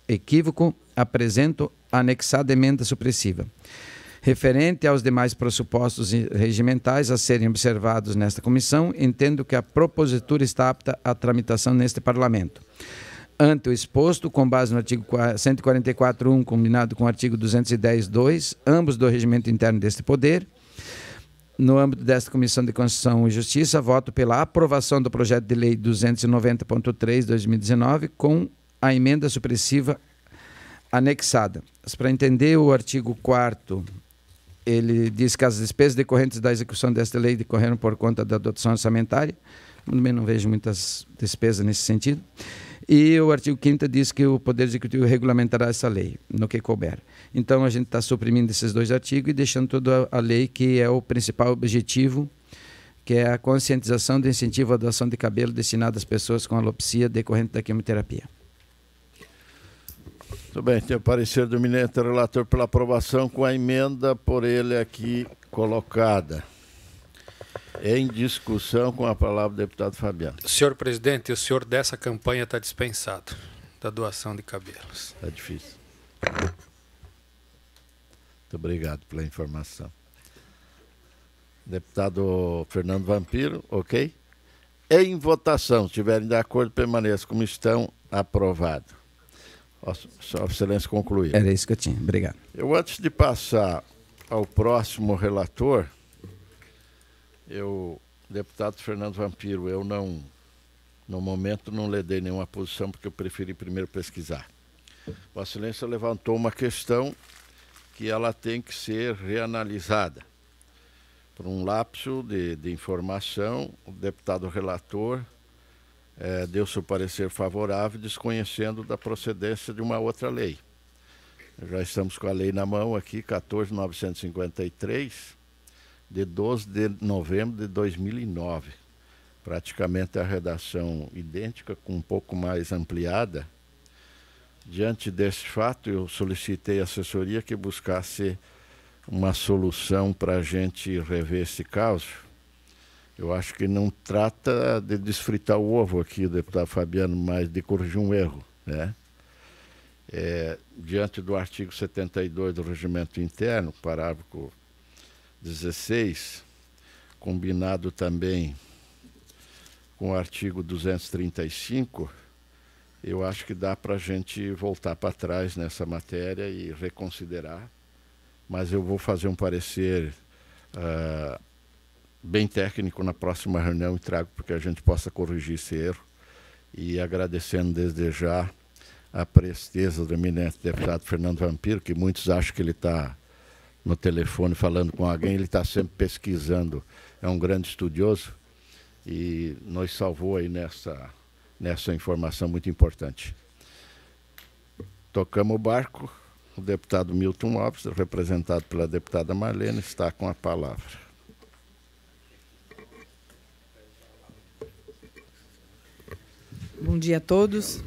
Speaker 8: equívoco, apresento a anexada emenda supressiva. Referente aos demais pressupostos regimentais a serem observados nesta comissão, entendo que a propositura está apta à tramitação neste Parlamento. Ante o exposto, com base no artigo 144.1, combinado com o artigo 210.2, ambos do regimento interno deste poder, no âmbito desta Comissão de Constituição e Justiça, voto pela aprovação do projeto de lei 290.3/2019 com a emenda supressiva anexada. Para entender o artigo 4º, ele diz que as despesas decorrentes da execução desta lei decorreram por conta da dotação orçamentária. Também não vejo muitas despesas nesse sentido. E o artigo 5º diz que o Poder Executivo regulamentará essa lei, no que couber. Então, a gente está suprimindo esses 2 artigos e deixando toda a lei, que é o principal objetivo, que é a conscientização do incentivo à doação de cabelo destinado às pessoas com alopecia decorrente da quimioterapia.
Speaker 2: Muito bem, tem o parecer do eminente relator pela aprovação com a emenda por ele aqui colocada. Em discussão, com a palavra o deputado Fabiano.
Speaker 6: Senhor presidente, o senhor dessa campanha está dispensado da doação de cabelos.
Speaker 2: Está difícil. Muito obrigado pela informação. Deputado Fernando Vampiro, ok? Em votação, se estiverem de acordo, permaneçam como estão, aprovado. Sua Excelência concluir.
Speaker 8: Era isso que eu tinha. Obrigado.
Speaker 2: Eu, antes de passar ao próximo relator, deputado Fernando Vampiro, eu não, no momento, não lhe dei nenhuma posição, porque eu preferi primeiro pesquisar. Vossa Excelência levantou uma questão que ela tem que ser reanalisada. Por um lapso de informação, o deputado relator deu seu parecer favorável, desconhecendo da procedência de uma outra lei. Já estamos com a lei na mão aqui, 14.953, de 12 de novembro de 2009. Praticamente a redação idêntica, com um pouco mais ampliada. Diante desse fato, eu solicitei à assessoria que buscasse uma solução para a gente rever esse caso. Eu acho que não trata de desfritar o ovo aqui, deputado Fabiano, mas de corrigir um erro, né? Diante do artigo 72 do Regimento Interno, parágrafo 16, combinado também com o artigo 235, eu acho que dá para a gente voltar para trás nessa matéria e reconsiderar, mas eu vou fazer um parecer bem técnico na próxima reunião e trago para que a gente possa corrigir esse erro, e agradecendo desde já a presteza do eminente deputado Fernando Vampiro, que muitos acham que ele está no telefone falando com alguém, ele está sempre pesquisando, é um grande estudioso e nos salvou aí nessa informação muito importante. Tocamos o barco, o deputado Milton Alves, representado pela deputada Marlene, está com a palavra.
Speaker 7: Bom dia a todos.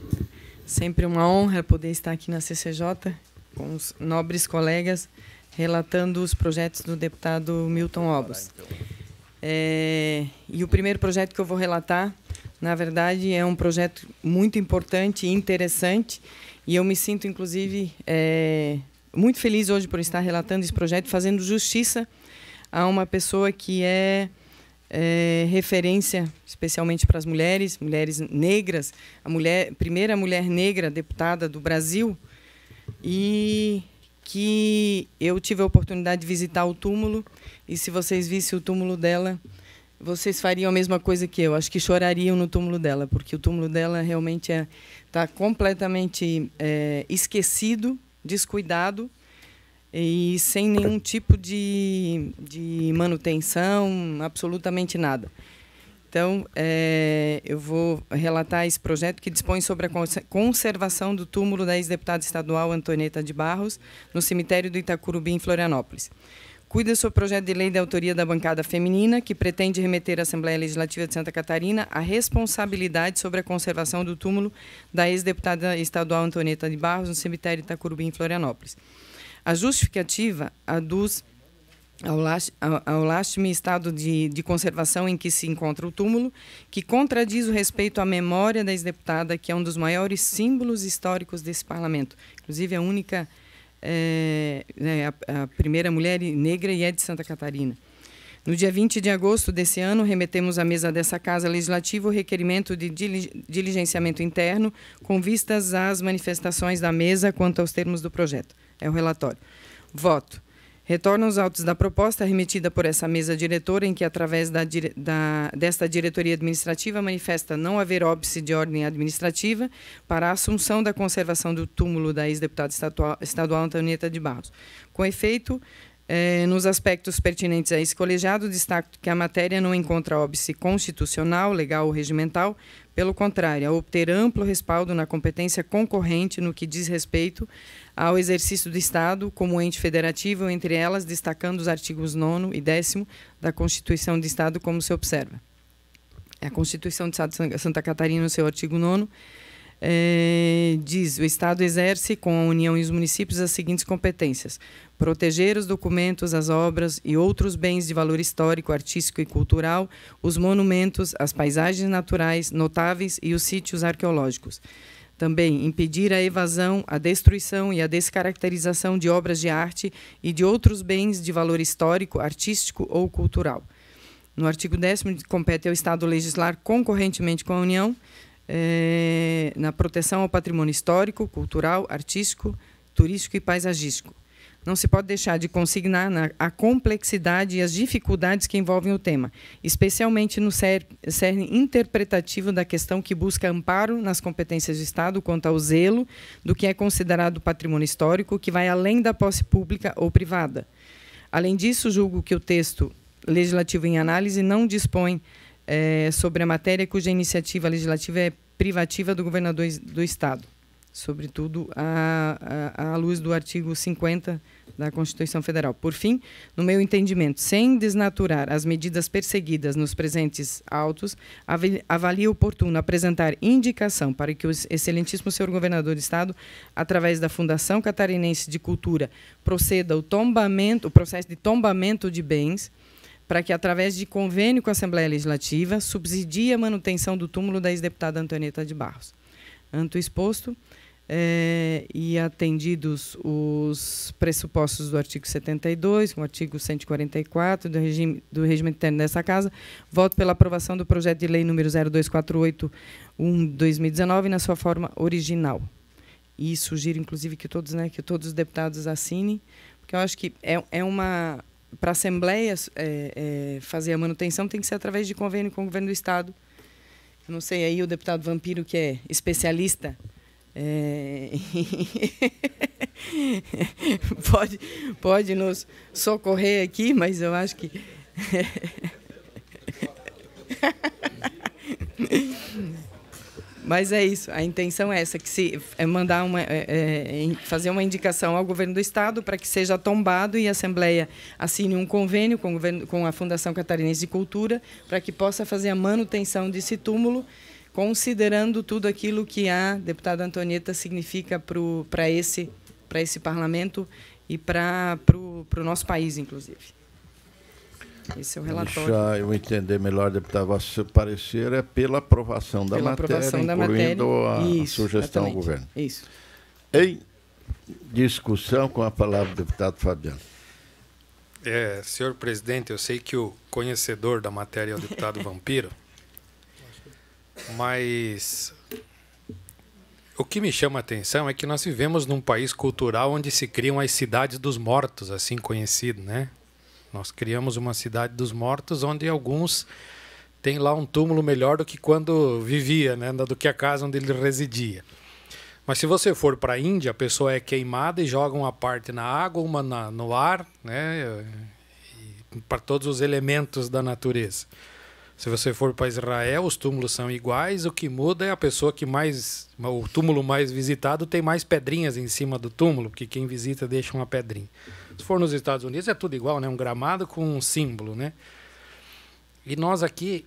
Speaker 7: Sempre uma honra poder estar aqui na CCJ com os nobres colegas relatando os projetos do deputado Milton Alves. E o primeiro projeto que eu vou relatar, na verdade, é um projeto muito importante e interessante, e eu me sinto, inclusive, muito feliz hoje por estar relatando esse projeto, fazendo justiça a uma pessoa que é referência, especialmente para as mulheres negras, primeira mulher negra deputada do Brasil, e que eu tive a oportunidade de visitar o túmulo, e se vocês vissem o túmulo dela, vocês fariam a mesma coisa que eu. Acho que chorariam no túmulo dela, porque o túmulo dela realmente está completamente esquecido, descuidado, e sem nenhum tipo de manutenção, absolutamente nada. Então, eu vou relatar esse projeto que dispõe sobre a conservação do túmulo da ex-deputada estadual Antonieta de Barros, no cemitério do Itacurubi, em Florianópolis. Cuida sobre o projeto de lei de autoria da bancada feminina, que pretende remeter à Assembleia Legislativa de Santa Catarina a responsabilidade sobre a conservação do túmulo da ex-deputada estadual Antonieta de Barros, no cemitério Itacurubi, em Florianópolis. A justificativa aduz ao lástime estado de conservação em que se encontra o túmulo, que contradiz o respeito à memória da ex-deputada, que é um dos maiores símbolos históricos desse parlamento. Inclusive, a única, a primeira mulher negra, e é de Santa Catarina. No dia 20 de agosto desse ano, remetemos à mesa dessa Casa Legislativa o requerimento de diligenciamento interno com vistas às manifestações da mesa quanto aos termos do projeto. É o relatório. Voto. Retorno aos autos da proposta remetida por essa mesa diretora, em que, através desta diretoria administrativa, manifesta não haver óbice de ordem administrativa para a assunção da conservação do túmulo da ex-deputada estadual Antonieta de Barros. Com efeito, Nos aspectos pertinentes a esse colegiado, destaco que a matéria não encontra óbice constitucional, legal ou regimental, pelo contrário, a obter amplo respaldo na competência concorrente no que diz respeito ao exercício do Estado como ente federativo, entre elas destacando os artigos 9º e 10º da Constituição do Estado, como se observa. A Constituição do Estado de Santa Catarina, no seu artigo 9º, diz: o Estado exerce com a União e os municípios as seguintes competências: proteger os documentos, as obras e outros bens de valor histórico, artístico e cultural, os monumentos, as paisagens naturais notáveis e os sítios arqueológicos. Também impedir a evasão, a destruição e a descaracterização de obras de arte e de outros bens de valor histórico, artístico ou cultural. No artigo 10º, compete ao Estado legislar concorrentemente com a União na proteção ao patrimônio histórico, cultural, artístico, turístico e paisagístico. Não se pode deixar de consignar a complexidade e as dificuldades que envolvem o tema, especialmente no cerne interpretativo da questão que busca amparo nas competências do Estado quanto ao zelo do que é considerado patrimônio histórico, que vai além da posse pública ou privada. Além disso, julgo que o texto legislativo em análise não dispõe sobre a matéria cuja iniciativa legislativa é privativa do governador do Estado, sobretudo à luz do artigo 50 da Constituição Federal. Por fim, no meu entendimento, sem desnaturar as medidas perseguidas nos presentes autos, avalio oportuno apresentar indicação para que o excelentíssimo senhor governador do Estado, através da Fundação Catarinense de Cultura, proceda o processo de tombamento de bens, para que, através de convênio com a Assembleia Legislativa, subsidie a manutenção do túmulo da ex-deputada Antonieta de Barros. Ante o exposto, e atendidos os pressupostos do artigo 72, o artigo 144 do regimento interno dessa Casa, voto pela aprovação do projeto de lei número 0248/2019 na sua forma original. E sugiro, inclusive, que todos os deputados assinem, porque eu acho que para a Assembleia fazer a manutenção tem que ser através de convênio com o governo do Estado. Eu não sei, aí o deputado Vampiro, que é especialista, pode nos socorrer aqui, mas eu acho que... Mas é isso, a intenção é essa, que se mandar fazer uma indicação ao governo do Estado para que seja tombado e a Assembleia assine um convênio com a Fundação Catarinense de Cultura para que possa fazer a manutenção desse túmulo, considerando tudo aquilo que a deputada Antonieta significa para esse parlamento e para o nosso país, inclusive. Esse é o relatório.
Speaker 2: Deixa eu entender melhor, deputado, seu parecer é pela aprovação da matéria, incluindo a sugestão ao governo.
Speaker 7: Isso.
Speaker 2: Em discussão, com a palavra o deputado Fabiano.
Speaker 6: Senhor presidente, eu sei que o conhecedor da matéria é o deputado Vampiro, mas o que me chama a atenção é que nós vivemos num país cultural onde se criam as cidades dos mortos, assim conhecido, né? Nós criamos uma cidade dos mortos onde alguns têm lá um túmulo melhor do que quando vivia, né? Do que a casa onde ele residia. Mas se você for para a Índia, a pessoa é queimada e joga uma parte na água, uma no ar, né? Para todos os elementos da natureza. Se você for para Israel, os túmulos são iguais, o que muda é a pessoa o túmulo mais visitado tem mais pedrinhas em cima do túmulo, porque quem visita deixa uma pedrinha. Se for nos Estados Unidos é tudo igual, né? Um gramado com um símbolo, né? E nós aqui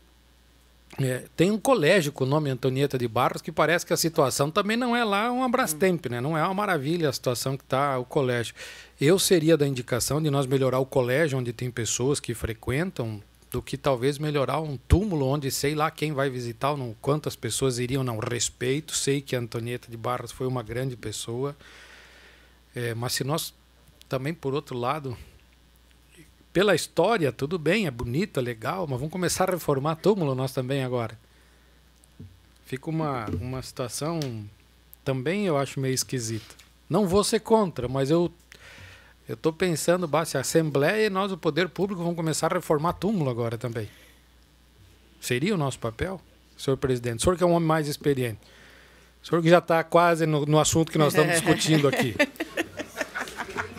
Speaker 6: tem um colégio com o nome Antonieta de Barros que parece que a situação também não é lá um Abrastemp, né? Não é uma maravilha a situação que está o colégio. Eu seria da indicação de nós melhorar o colégio onde tem pessoas que frequentam, do que talvez melhorar um túmulo onde sei lá quem vai visitar, quantas pessoas iriam, não respeito. Sei que a Antonieta de Barros foi uma grande pessoa, mas se nós também, por outro lado, pela história, tudo bem, é bonito, é legal, mas vamos começar a reformar túmulo nós também agora. Fica uma situação também, eu acho, meio esquisita. Não vou ser contra, mas eu estou pensando, se a Assembleia e nós, o Poder Público, vamos começar a reformar túmulo agora também. Seria o nosso papel, senhor presidente? O senhor que é um homem mais experiente. O senhor que já está quase no assunto que nós estamos discutindo aqui.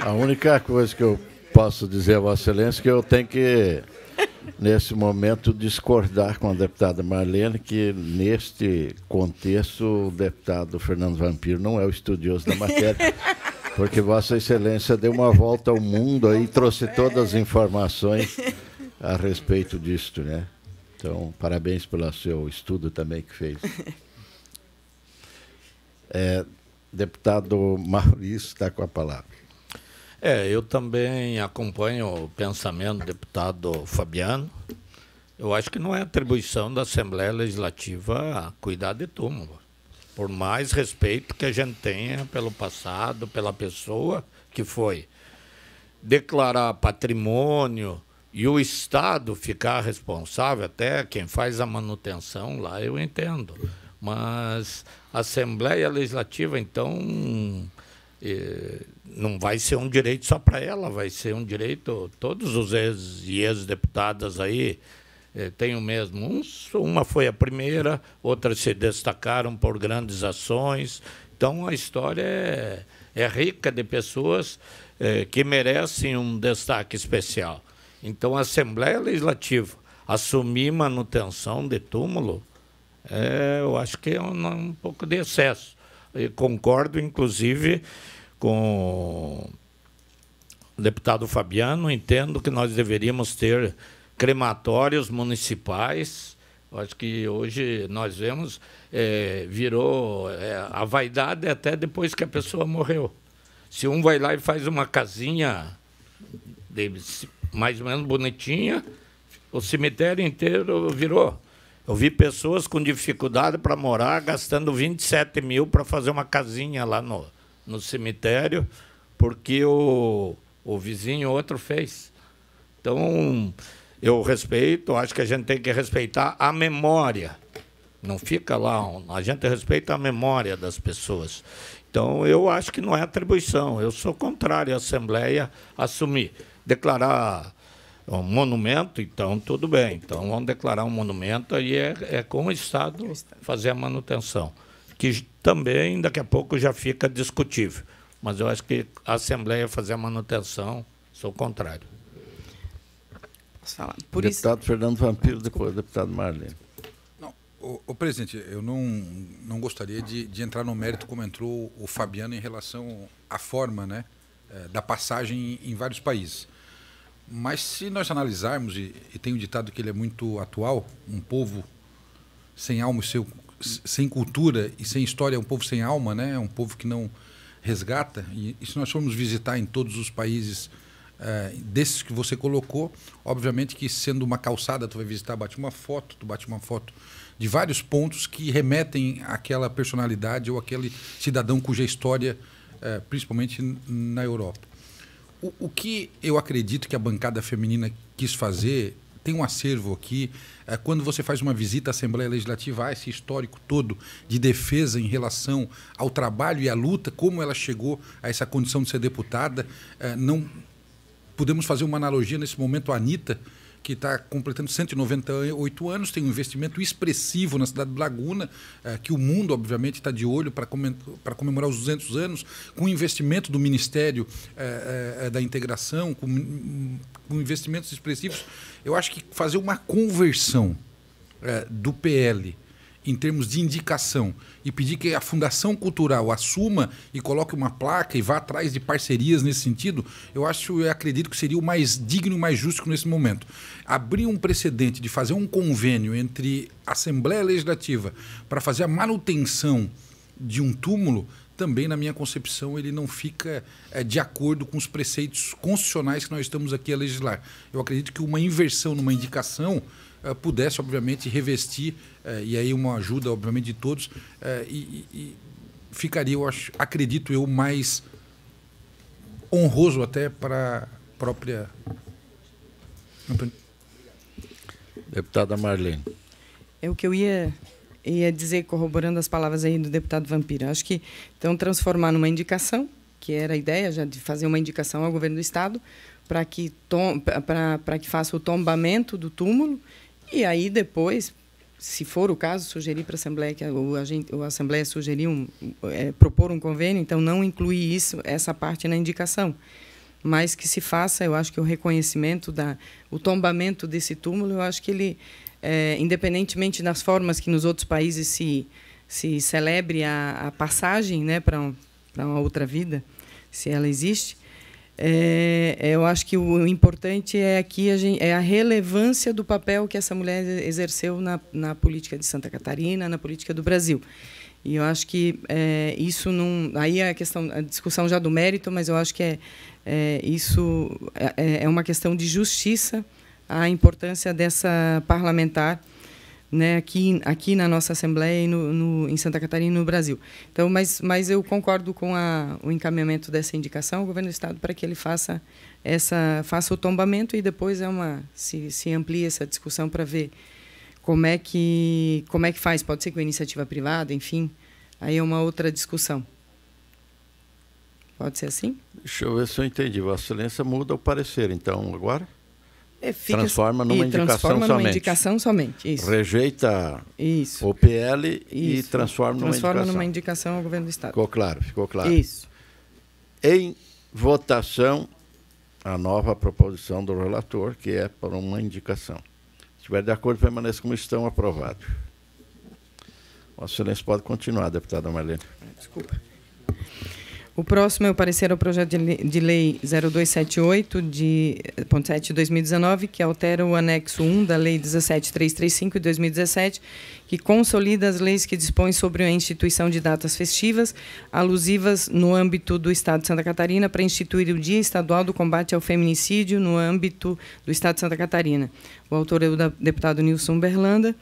Speaker 2: A única coisa que eu posso dizer a Vossa Excelência que eu tenho que, nesse momento, discordar com a deputada Marlene, que, neste contexto, o deputado Fernando Vampiro não é o estudioso da matéria, porque Vossa Excelência deu uma volta ao mundo aí e trouxe todas as informações a respeito disto, né? Então, parabéns pelo seu estudo também que fez. Deputado Maurício está com a palavra.
Speaker 4: Eu também acompanho o pensamento do deputado Fabiano. Eu acho que não é atribuição da Assembleia Legislativa cuidar de túmulo. Por mais respeito que a gente tenha pelo passado, pela pessoa que foi. Declarar patrimônio e o Estado ficar responsável, até quem faz a manutenção lá, eu entendo. Mas a Assembleia Legislativa, então, não vai ser um direito só para ela, vai ser um direito, todos os ex-deputadas aí têm o mesmo. Uma foi a primeira, outras se destacaram por grandes ações. Então, a história é rica de pessoas que merecem um destaque especial. Então, a Assembleia Legislativa assumir manutenção de túmulo, eu acho que é um pouco de excesso. Eu concordo, inclusive, com o deputado Fabiano, entendo que nós deveríamos ter crematórios municipais. Eu acho que hoje nós vemos, virou a vaidade até depois que a pessoa morreu. Se um vai lá e faz uma casinha mais ou menos bonitinha, o cemitério inteiro virou. Eu vi pessoas com dificuldade para morar, gastando 27 mil para fazer uma casinha lá no cemitério, porque o vizinho outro fez. Então, eu respeito, acho que a gente tem que respeitar a memória. Não fica lá, a gente respeita a memória das pessoas. Então, eu acho que não é atribuição. Eu sou contrário à Assembleia assumir. Declarar um monumento, então tudo bem. Então vamos declarar um monumento e é com o Estado fazer a manutenção. Que também daqui a pouco já fica discutível. Mas eu acho que a Assembleia fazer a manutenção, sou contrário.
Speaker 7: Posso falar?
Speaker 2: Deputado Fernando Vampiro, depois o deputado Marlene.
Speaker 5: O presidente, eu não gostaria de entrar no mérito como entrou o Fabiano em relação à forma, né, da passagem em vários países. Mas se nós analisarmos, e tem um ditado que ele é muito atual, um povo sem alma, sem cultura e sem história é um povo sem alma, né? É um povo que não resgata. E se nós formos visitar em todos os países desses que você colocou, obviamente que sendo uma calçada, tu vai visitar, tu bate uma foto de vários pontos que remetem àquela personalidade ou àquele cidadão cuja história, principalmente na Europa. O que eu acredito que a bancada feminina quis fazer, tem um acervo aqui, quando você faz uma visita à Assembleia Legislativa, há esse histórico todo de defesa em relação ao trabalho e à luta, como ela chegou a essa condição de ser deputada. Não podemos fazer uma analogia nesse momento à Anitta, que está completando 198 anos, tem um investimento expressivo na cidade de Laguna, que o mundo, obviamente, está de olho para comemorar os 200 anos, com o investimento do Ministério da Integração, com investimentos expressivos. Eu acho que fazer uma conversão do PL em termos de indicação e pedir que a Fundação Cultural assuma e coloque uma placa e vá atrás de parcerias nesse sentido, eu acredito que seria o mais digno e mais justo nesse momento. Abrir um precedente de fazer um convênio entre a Assembleia Legislativa para fazer a manutenção de um túmulo, também, na minha concepção, ele não fica de acordo com os preceitos constitucionais que nós estamos aqui a legislar. Eu acredito que uma inversão numa indicação pudesse, obviamente, revestir, e aí uma ajuda, obviamente, de todos, e ficaria, acredito eu, mais honroso até para a própria...
Speaker 2: Deputada Marlene.
Speaker 7: É o que eu ia dizer, corroborando as palavras aí do deputado Vampiro. Acho que, então, transformar numa indicação, que era a ideia já de fazer uma indicação ao governo do Estado, para que faça o tombamento do túmulo, e aí depois, se for o caso, sugerir para a Assembleia, que a Assembleia sugeriu propor um convênio, então não incluir essa parte na indicação. mas que se faça, eu acho que o reconhecimento, o tombamento desse túmulo, eu acho que ele, independentemente das formas que nos outros países se celebre a passagem, né, para uma outra vida, se ela existe, eu acho que o importante aqui é a relevância do papel que essa mulher exerceu na política de Santa Catarina, na política do Brasil. E eu acho que isso não... Aí é a discussão já do mérito, mas eu acho que isso é uma questão de justiça, a importância dessa parlamentar, né, aqui na nossa Assembleia e em Santa Catarina e no Brasil. Então, mas eu concordo com o encaminhamento dessa indicação ao Governo do Estado para que ele faça o tombamento e depois se amplie essa discussão para ver como é que faz. Pode ser com iniciativa privada, enfim, aí é uma outra discussão. Pode ser assim?
Speaker 2: Deixa eu ver se eu entendi. Vossa Excelência muda o parecer, então, agora?
Speaker 7: Transforma numa indicação somente. Isso.
Speaker 2: Rejeita
Speaker 7: isso.
Speaker 2: o PL e transforma
Speaker 7: numa indicação ao Governo do Estado.
Speaker 2: Ficou claro.
Speaker 7: Isso.
Speaker 2: Em votação, a nova proposição do relator, que é para uma indicação. Se estiver de acordo, permaneça como estão, aprovado. Vossa Excelência pode continuar, deputada Marlene.
Speaker 7: Desculpa. O próximo é o parecer ao projeto de lei 0278, de 2019, que altera o anexo 1 da Lei 17335, de 2017, que consolida as leis que dispõem sobre a instituição de datas festivas alusivas no âmbito do Estado de Santa Catarina para instituir o Dia Estadual do Combate ao Feminicídio no âmbito do Estado de Santa Catarina. O autor é o deputado Nilson Berlanda.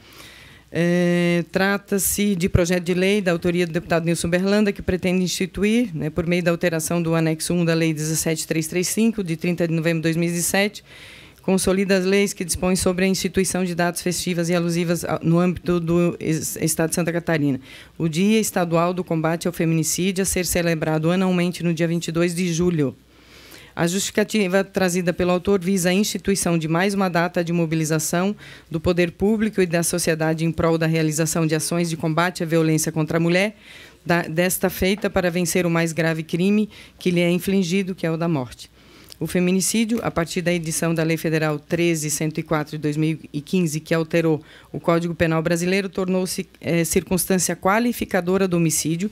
Speaker 7: Trata-se de projeto de lei da autoria do deputado Nilson Berlanda, que pretende instituir, né, por meio da alteração do anexo 1 da Lei 17335, de 30 de novembro de 2017, consolida as leis que dispõem sobre a instituição de datas festivas e alusivas no âmbito do Estado de Santa Catarina. O Dia Estadual do Combate ao Feminicídio, a ser celebrado anualmente no dia 22 de julho. A justificativa trazida pelo autor visa a instituição de mais uma data de mobilização do poder público e da sociedade em prol da realização de ações de combate à violência contra a mulher, desta feita para vencer o mais grave crime que lhe é infligido, que é o da morte. O feminicídio, a partir da edição da Lei Federal 13.104 de 2015, que alterou o Código Penal brasileiro, tornou-se circunstância qualificadora do homicídio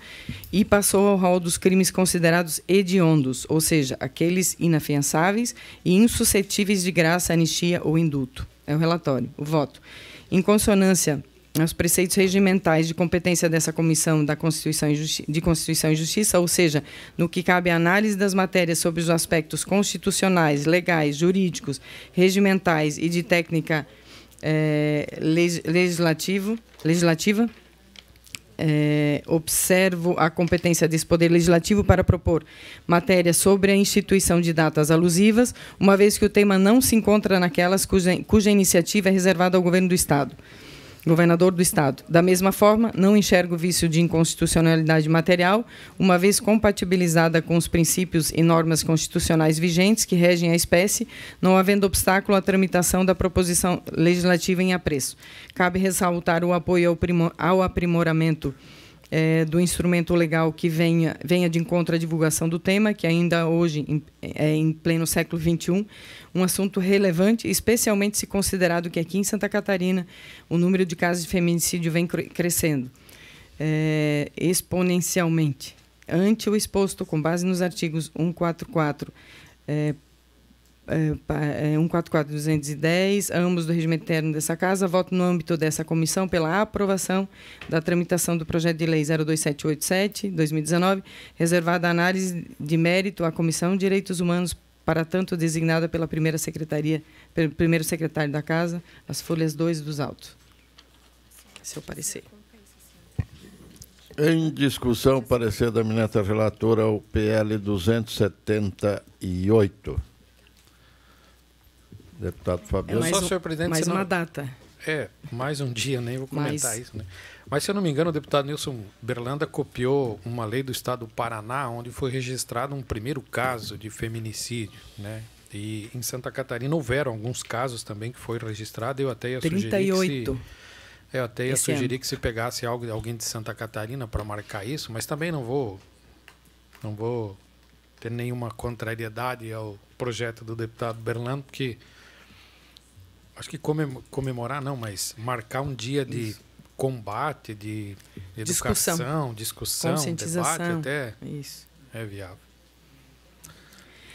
Speaker 7: e passou ao rol dos crimes considerados hediondos, ou seja, aqueles inafiançáveis e insuscetíveis de graça, anistia ou indulto. É o relatório, o voto. Em consonância aos preceitos regimentais de competência dessa Comissão de Constituição e Justiça, ou seja, no que cabe à análise das matérias sobre os aspectos constitucionais, legais, jurídicos, regimentais e de técnica legislativa, observo a competência desse Poder Legislativo para propor matéria sobre a instituição de datas alusivas, uma vez que o tema não se encontra naquelas cuja iniciativa é reservada ao Governo do Estado. Governador do Estado. Da mesma forma, não enxergo vício de inconstitucionalidade material, uma vez compatibilizada com os princípios e normas constitucionais vigentes que regem a espécie, não havendo obstáculo à tramitação da proposição legislativa em apreço. Cabe ressaltar o apoio ao aprimoramento do instrumento legal que venha de encontro à divulgação do tema, que ainda hoje, em pleno século XXI, um assunto relevante, especialmente se considerado que aqui em Santa Catarina o número de casos de feminicídio vem crescendo exponencialmente. Ante o exposto, com base nos artigos 144, 144 e 210, ambos do regimento interno dessa Casa, voto no âmbito dessa comissão pela aprovação da tramitação do projeto de lei 02787, 2019, reservada a análise de mérito à Comissão de Direitos Humanos, para tanto designada pela pelo primeiro secretário da Casa, as folhas 2 dos autos. Esse é o parecer.
Speaker 2: Em discussão, parecer da eminente relatora, o PL 278. Deputado Fabiano.
Speaker 6: Senhor presidente,
Speaker 7: mais uma data.
Speaker 6: Mais um dia, nem vou comentar isso, né? Mas, se eu não me engano, o deputado Nilson Berlanda copiou uma lei do Estado do Paraná, onde foi registrado um primeiro caso de feminicídio, né? E em Santa Catarina houveram alguns casos também que foi registrado. Eu até ia
Speaker 7: 38.
Speaker 6: sugerir que se pegasse alguém de Santa Catarina para marcar isso, mas também não vou ter nenhuma contrariedade ao projeto do deputado Berlando, porque acho que comemorar não, mas marcar um dia de combate, de educação, discussão,
Speaker 7: conscientização,
Speaker 6: debate, até
Speaker 7: isso.
Speaker 6: É viável.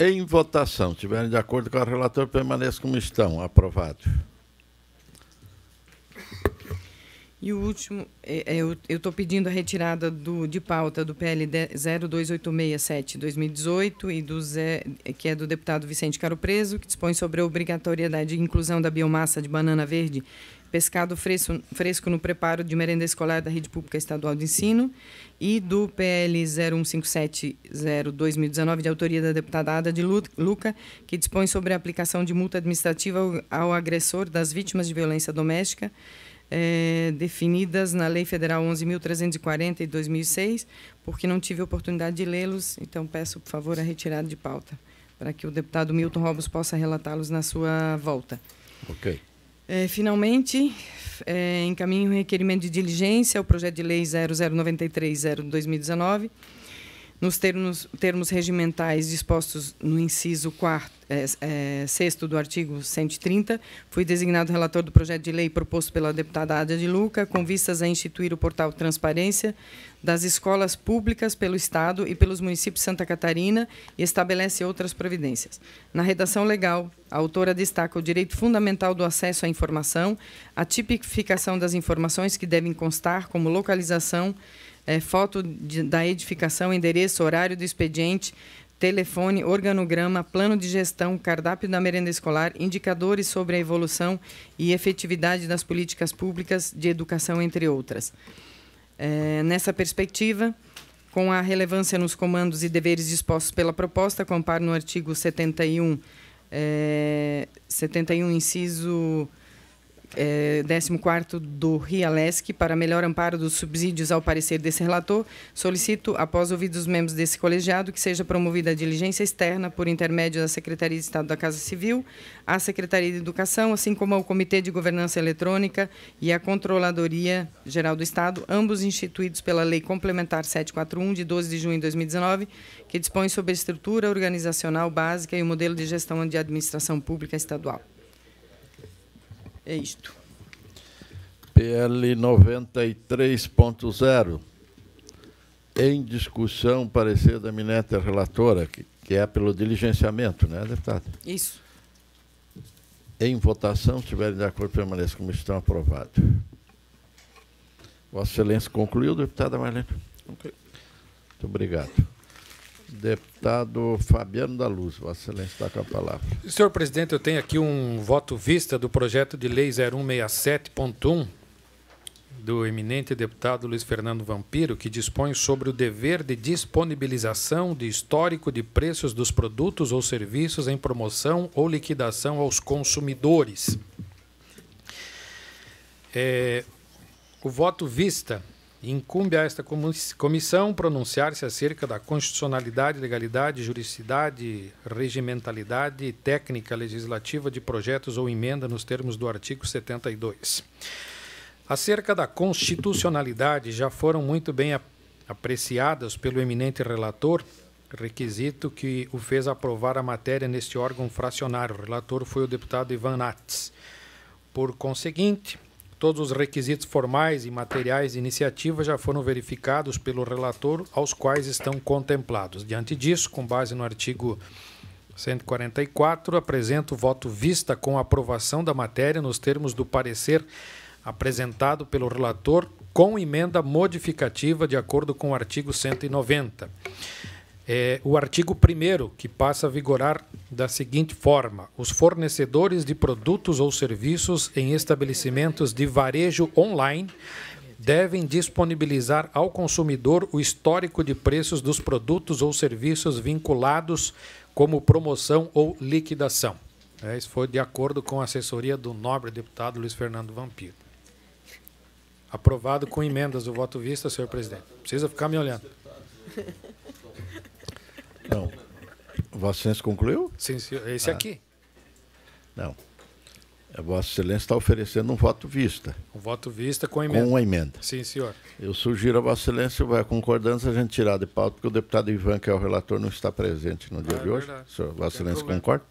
Speaker 2: Em votação, estiverem de acordo com o relator, permaneça como estão. Aprovado.
Speaker 7: E o último, eu estou pedindo a retirada de pauta do PL 02867-2018, que é do deputado Vicente Caro Preso, que dispõe sobre a obrigatoriedade de inclusão da biomassa de banana verde, pescado fresco no preparo de merenda escolar da Rede Pública Estadual de Ensino, e do PL 0157-2019, de autoria da deputada Ada de Luca, que dispõe sobre a aplicação de multa administrativa ao agressor das vítimas de violência doméstica, definidas na Lei Federal 11.340 de 2006, porque não tive a oportunidade de lê-los, então peço, por favor, a retirada de pauta, para que o deputado Milton Robles possa relatá-los na sua volta.
Speaker 2: Ok.
Speaker 7: Finalmente, encaminho o requerimento de diligência ao projeto de lei 0093/2019, nos termos regimentais dispostos no inciso 6º do artigo 130, fui designado relator do projeto de lei proposto pela deputada Ada de Luca, com vistas a instituir o portal Transparência das escolas públicas pelo Estado e pelos municípios de Santa Catarina, e estabelece outras providências. Na redação legal, a autora destaca o direito fundamental do acesso à informação, a tipificação das informações que devem constar, como localização, foto da edificação, endereço, horário do expediente, telefone, organograma, plano de gestão, cardápio da merenda escolar, indicadores sobre a evolução e efetividade das políticas públicas de educação, entre outras. Nessa perspectiva, com a relevância nos comandos e deveres dispostos pela proposta, comparo no artigo 71, inciso 14º do RIALESC, para melhor amparo dos subsídios ao parecer desse relator, solicito, após ouvidos os membros desse colegiado, que seja promovida a diligência externa por intermédio da Secretaria de Estado da Casa Civil, à Secretaria de Educação, assim como ao Comitê de Governança Eletrônica e à Controladoria Geral do Estado, ambos instituídos pela Lei Complementar 741, de 12 de junho de 2019, que dispõe sobre a estrutura organizacional básica e o modelo de gestão de administração pública estadual. É isto.
Speaker 2: PL 93.0. Em discussão, parecer da eminente relatora, que é pelo diligenciamento, né, deputado?
Speaker 7: Isso.
Speaker 2: Em votação, se estiverem de acordo, permaneça como estão. Aprovado. Vossa Excelência concluiu, deputada Marlene? Okay. Muito obrigado. Deputado Fabiano da Luz, Vossa Excelência está com a palavra.
Speaker 6: Senhor presidente, eu tenho aqui um voto vista do projeto de lei 0167.1 do eminente deputado Luiz Fernando Vampiro, que dispõe sobre o dever de disponibilização de histórico de preços dos produtos ou serviços em promoção ou liquidação aos consumidores. O voto vista incumbe a esta comissão pronunciar-se acerca da constitucionalidade, legalidade, juridicidade, regimentalidade, técnica legislativa de projetos ou emenda nos termos do artigo 72. Acerca da constitucionalidade, já foram muito bem apreciadas pelo eminente relator, requisito que o fez aprovar a matéria neste órgão fracionário. O relator foi o deputado Ivan Nates. Por conseguinte, todos os requisitos formais e materiais de iniciativa já foram verificados pelo relator, aos quais estão contemplados. Diante disso, com base no artigo 144, apresento o voto vista com a aprovação da matéria nos termos do parecer apresentado pelo relator, com emenda modificativa de acordo com o artigo 190. O artigo 1º, que passa a vigorar da seguinte forma: os fornecedores de produtos ou serviços em estabelecimentos de varejo online devem disponibilizar ao consumidor o histórico de preços dos produtos ou serviços vinculados como promoção ou liquidação. Isso foi de acordo com a assessoria do nobre deputado Luiz Fernando Vampiro. Aprovado com emendas do voto vista, senhor presidente. Precisa ficar me olhando.
Speaker 2: Não. Vossa Excelência concluiu?
Speaker 6: Sim, senhor. Esse aqui.
Speaker 2: Não. Vossa Excelência está oferecendo um voto vista.
Speaker 6: Um voto vista com emenda.
Speaker 2: Com uma emenda.
Speaker 6: Sim, senhor.
Speaker 2: Eu sugiro a Vossa Excelência, se houver concordância, a gente tirar de pauta, porque o deputado Ivan, que é o relator, não está presente no dia de hoje. Senhor, Vossa Excelência concorda?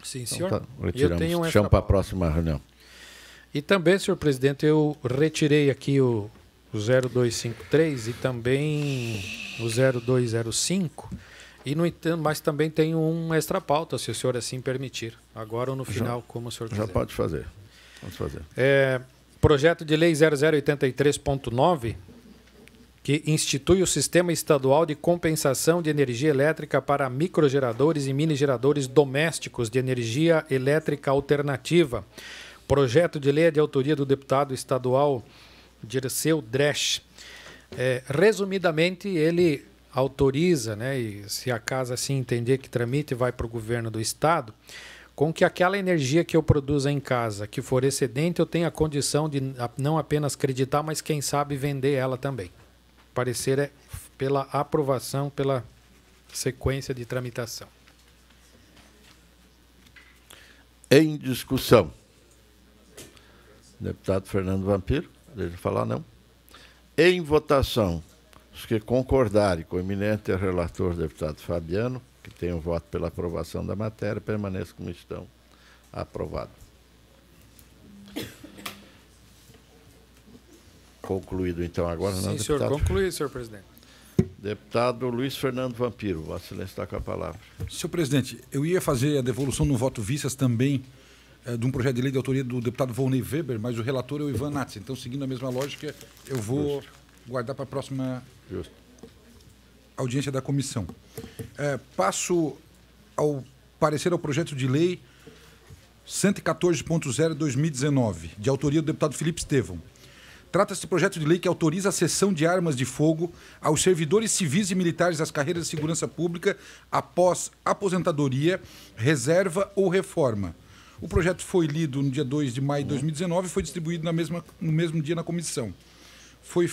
Speaker 6: Sim, senhor.
Speaker 2: Então, retiramos.
Speaker 6: Chama
Speaker 2: para a próxima reunião.
Speaker 6: E também, senhor presidente, eu retirei aqui o 0253 e também o 0205, mas também tem um extra pauta, se o senhor assim permitir. Agora ou no final, como o senhor quiser.
Speaker 2: Já pode fazer. Vamos fazer.
Speaker 6: Projeto de Lei 0083.9, que institui o Sistema Estadual de Compensação de Energia Elétrica para microgeradores e mini-geradores domésticos de energia elétrica alternativa. Projeto de lei é de autoria do deputado estadual Dirceu Dresch. Resumidamente, ele autoriza, né, e se a casa assim entender que tramite, vai para o governo do estado, com que aquela energia que eu produza em casa, que for excedente, eu tenha a condição de não apenas acreditar, mas quem sabe vender ela também. O parecer é pela aprovação, pela sequência de tramitação.
Speaker 2: Em discussão. Deputado Fernando Vampiro, deixa eu falar, não. Em votação, os que concordarem com o eminente relator, deputado Fabiano, que tem um voto pela aprovação da matéria, permaneçam como estão. Aprovado. Concluído, então, agora, não,
Speaker 6: deputado? Sim, senhor, concluído, senhor presidente.
Speaker 2: Deputado Luiz Fernando Vampiro, Vossa Excelência está com a palavra.
Speaker 5: Senhor presidente, eu ia fazer a devolução no voto vistas também de um projeto de lei de autoria do deputado Volney Weber, mas o relator é o Ivan Natz. Então, seguindo a mesma lógica, eu vou guardar para a próxima audiência da comissão. Passo ao parecer ao projeto de lei 114.0/2019, de autoria do deputado Felipe Estevão. Trata-se de projeto de lei que autoriza a cessão de armas de fogo aos servidores civis e militares das carreiras de segurança pública após aposentadoria, reserva ou reforma. O projeto foi lido no dia 2 de maio de 2019 e foi distribuído no mesmo dia na comissão. Foi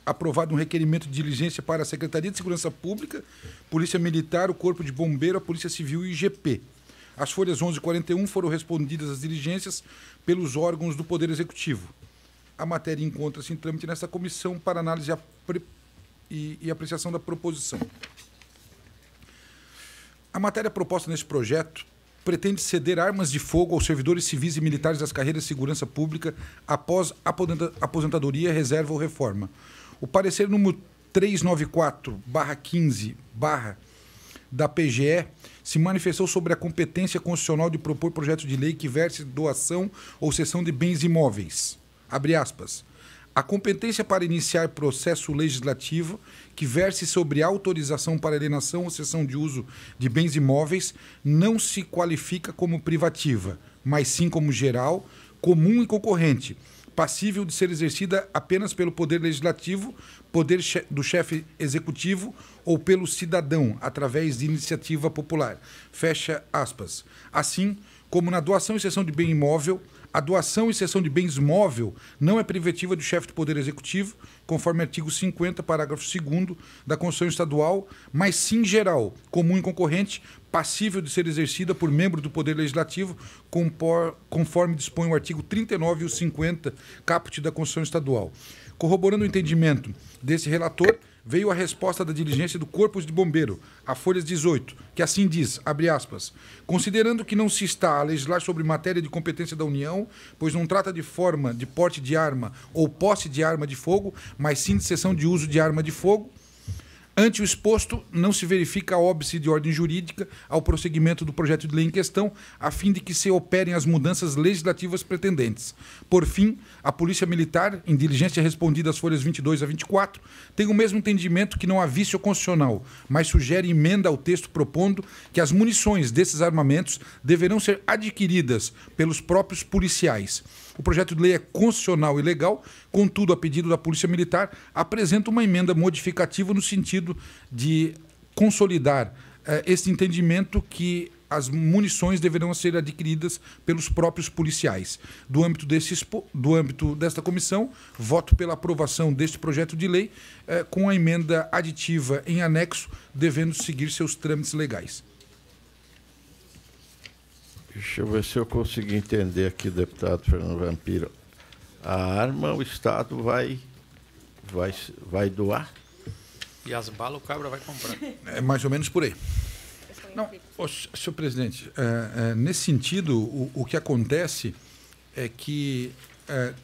Speaker 5: aprovado um requerimento de diligência para a Secretaria de Segurança Pública, Polícia Militar, o Corpo de Bombeiro, a Polícia Civil e o IGP. As folhas 11 e 41 foram respondidas às diligências pelos órgãos do Poder Executivo. A matéria encontra-se em trâmite nesta comissão para análise e apreciação da proposição. A matéria proposta neste projeto pretende ceder armas de fogo aos servidores civis e militares das carreiras de segurança pública após aposentadoria, reserva ou reforma. O parecer número 394/15/ da PGE se manifestou sobre a competência constitucional de propor projeto de lei que verse doação ou cessão de bens imóveis. Abre aspas. A competência para iniciar processo legislativo que verse sobre autorização para alienação ou cessão de uso de bens imóveis não se qualifica como privativa, mas sim como geral, comum e concorrente, passível de ser exercida apenas pelo Poder Legislativo, poder do chefe executivo ou pelo cidadão, através de iniciativa popular. Fecha aspas. Assim, como na doação e cessão de bem imóvel, a doação e cessão de bens móvel não é privativa do chefe do Poder Executivo, conforme artigo 50, parágrafo 2º da Constituição Estadual, mas sim geral, comum e concorrente, passível de ser exercida por membro do Poder Legislativo, conforme dispõe o artigo 39 e o 50, caput da Constituição Estadual. Corroborando o entendimento desse relator, veio a resposta da diligência do Corpo de Bombeiro, a folhas 18, que assim diz, abre aspas, considerando que não se está a legislar sobre matéria de competência da União, pois não trata de forma de porte de arma ou posse de arma de fogo, mas sim de cessão de uso de arma de fogo, ante o exposto, não se verifica óbice de ordem jurídica ao prosseguimento do projeto de lei em questão, a fim de que se operem as mudanças legislativas pretendentes. Por fim, a Polícia Militar, em diligência respondida às folhas 22 a 24, tem o mesmo entendimento que não há vício constitucional, mas sugere emenda ao texto propondo que as munições desses armamentos deverão ser adquiridas pelos próprios policiais. O projeto de lei é constitucional e legal, contudo, a pedido da Polícia Militar, apresenta uma emenda modificativa no sentido de consolidar esse entendimento que as munições deverão ser adquiridas pelos próprios policiais. Do âmbito desta comissão, voto pela aprovação deste projeto de lei, com a emenda aditiva em anexo, devendo seguir seus trâmites legais.
Speaker 2: Deixa eu ver se eu consegui entender aqui, deputado Fernando Vampiro. A arma o Estado vai doar?
Speaker 6: E as balas o cabra vai comprar.
Speaker 5: É mais ou menos por aí. Não, senhor presidente, nesse sentido, o que acontece é que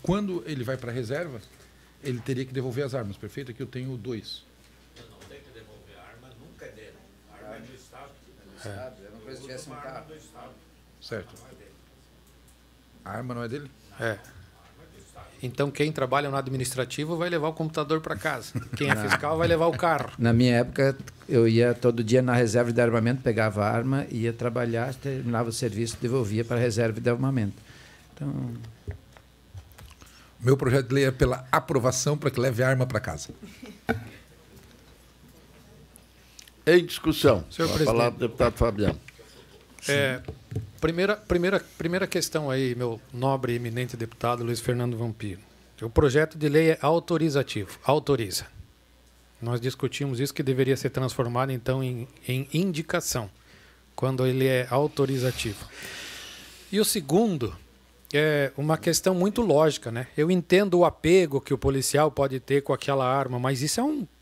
Speaker 5: quando ele vai para a reserva, ele teria que devolver as armas, perfeito? Aqui eu tenho 2.
Speaker 4: Não tem que devolver a arma, nunca é dele. A arma é do Estado.
Speaker 8: É uma coisa se tivesse um carro.
Speaker 5: Certo. A arma não é dele?
Speaker 6: Então, quem trabalha no administrativo vai levar o computador para casa. Quem é fiscal vai levar o carro.
Speaker 8: Na minha época, eu ia todo dia na reserva de armamento, pegava a arma, ia trabalhar, terminava o serviço, devolvia para a reserva de armamento. Então...
Speaker 5: Meu projeto de lei é pela aprovação para que leve a arma para casa.
Speaker 2: Em discussão.
Speaker 6: Senhor
Speaker 2: Com a
Speaker 6: presidente.
Speaker 2: palavra do deputado Fabiano.
Speaker 6: Primeira questão aí, meu nobre e eminente deputado Luiz Fernando Vampiro. O projeto de lei é autorizativo, autoriza. Nós discutimos isso, que deveria ser transformado, então, em indicação, quando ele é autorizativo. E o segundo é uma questão muito lógica, né? Eu entendo o apego que o policial pode ter com aquela arma, mas isso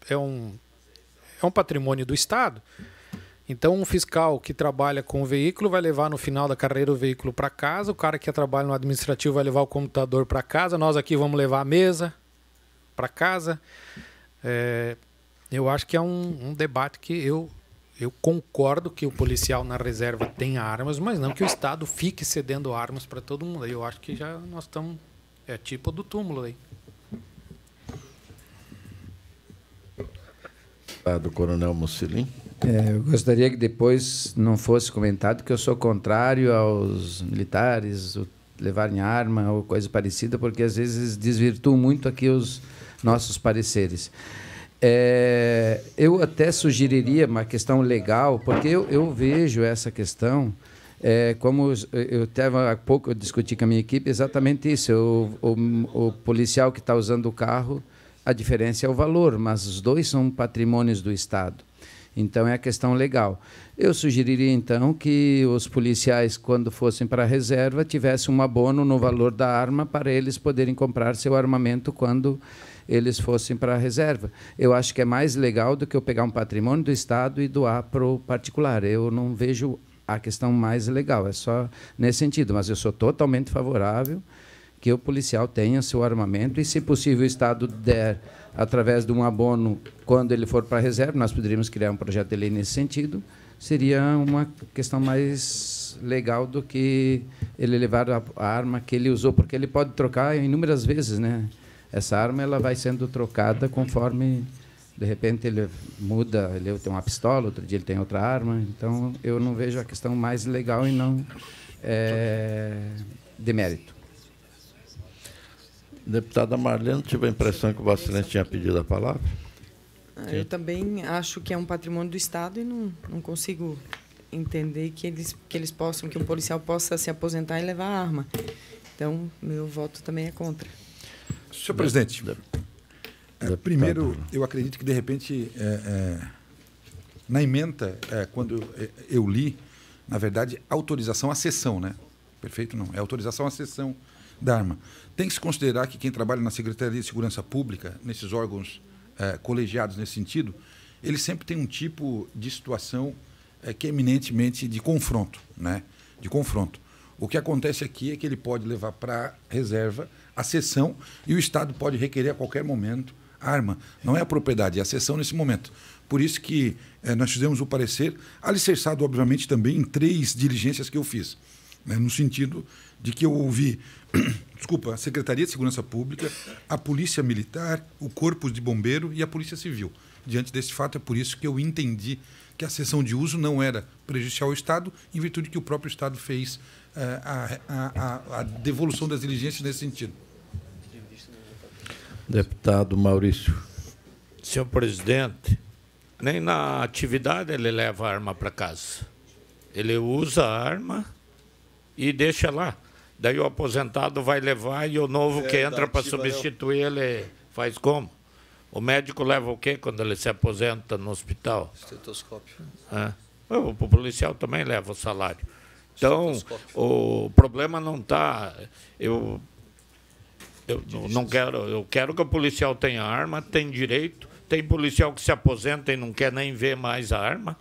Speaker 6: é um patrimônio do Estado. Então, um fiscal que trabalha com o veículo vai levar no final da carreira o veículo para casa, o cara que trabalha no administrativo vai levar o computador para casa, nós aqui vamos levar a mesa para casa. Eu acho que é um debate que eu concordo que o policial na reserva tenha armas, mas não que o Estado fique cedendo armas para todo mundo. Eu acho que já nós estamos... É tipo do túmulo aí.
Speaker 2: Do Coronel Mussolini.
Speaker 8: Eu gostaria que depois não fosse comentado que eu sou contrário aos militares levarem arma ou coisa parecida, porque às vezes desvirtuam muito aqui os nossos pareceres. Eu até sugeriria uma questão legal, porque eu vejo essa questão, como eu há pouco eu discuti com a minha equipe, exatamente isso. O policial que está usando o carro, a diferença é o valor, mas os dois são patrimônios do Estado. Então, é a questão legal. Eu sugeriria, então, que os policiais, quando fossem para a reserva, tivessem um abono no valor da arma para eles poderem comprar seu armamento quando eles fossem para a reserva. Eu acho que é mais legal do que eu pegar um patrimônio do Estado e doar para o particular. Eu não vejo a questão mais legal, é só nesse sentido. Mas eu sou totalmente favorável que o policial tenha seu armamento e, se possível, o Estado der, através de um abono, quando ele for para a reserva, nós poderíamos criar um projeto de lei nesse sentido, seria uma questão mais legal do que ele levar a arma que ele usou, porque ele pode trocar inúmeras vezes, né? Essa arma ela vai sendo trocada conforme, de repente, ele muda, ele tem uma pistola, outro dia ele tem outra arma, então eu não vejo a questão mais legal e não de mérito.
Speaker 2: Deputada Marlene, tive a impressão que o Vossa Excelência tinha pedido a palavra.
Speaker 7: Eu também acho que é um patrimônio do Estado e não consigo entender que eles possam, que um policial possa se aposentar e levar a arma. Então, meu voto também é contra.
Speaker 5: Senhor presidente, primeiro, eu acredito que, de repente, na ementa, quando eu li, na verdade, autorização à cessão, né? Perfeito? Não, é autorização à cessão da arma. Tem que se considerar que quem trabalha na Secretaria de Segurança Pública, nesses órgãos colegiados nesse sentido, ele sempre tem um tipo de situação que é eminentemente de confronto, né? De confronto. O que acontece aqui é que ele pode levar para a reserva a cessão e o Estado pode requerer a qualquer momento a arma. Não é a propriedade, é a cessão nesse momento. Por isso que nós fizemos o parecer, alicerçado, obviamente, também em 3 diligências que eu fiz, né? No sentido de que eu ouvi a Secretaria de Segurança Pública, a Polícia Militar, o Corpo de Bombeiro e a Polícia Civil. Diante desse fato, é por isso que eu entendi que a cessão de uso não era prejudicial ao Estado, em virtude que o próprio Estado fez a devolução das diligências nesse sentido.
Speaker 2: Deputado Maurício.
Speaker 4: Senhor presidente, nem na atividade ele leva a arma para casa. Ele usa a arma e deixa lá. Daí o aposentado vai levar e o novo que entra para substituir ele faz como? O médico leva o quê quando ele se aposenta no hospital?
Speaker 3: Estetoscópio.
Speaker 4: O policial também leva o salário. Então, o problema não está... Eu não quero... Eu quero que o policial tenha arma, tem direito. Tem policial que se aposenta e não quer nem ver mais a arma.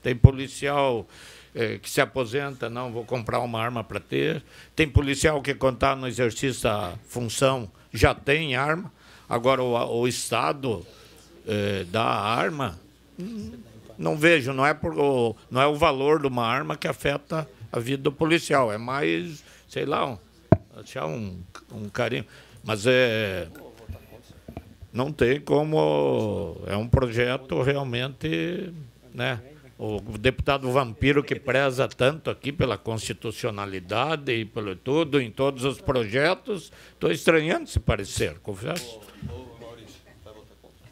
Speaker 4: Tem policial que se aposenta, não, vou comprar uma arma para ter. Tem policial que, quando está no exercício da função, já tem arma. Agora, o Estado dá a arma, não vejo, não é o valor de uma arma que afeta a vida do policial, é mais, sei lá, um carinho. Mas não tem como, é um projeto realmente, né? O deputado Vampiro, que preza tanto aqui pela constitucionalidade e pelo tudo, em todos os projetos, estou estranhando esse parecer, confesso.
Speaker 3: Maurício, vai votar contra.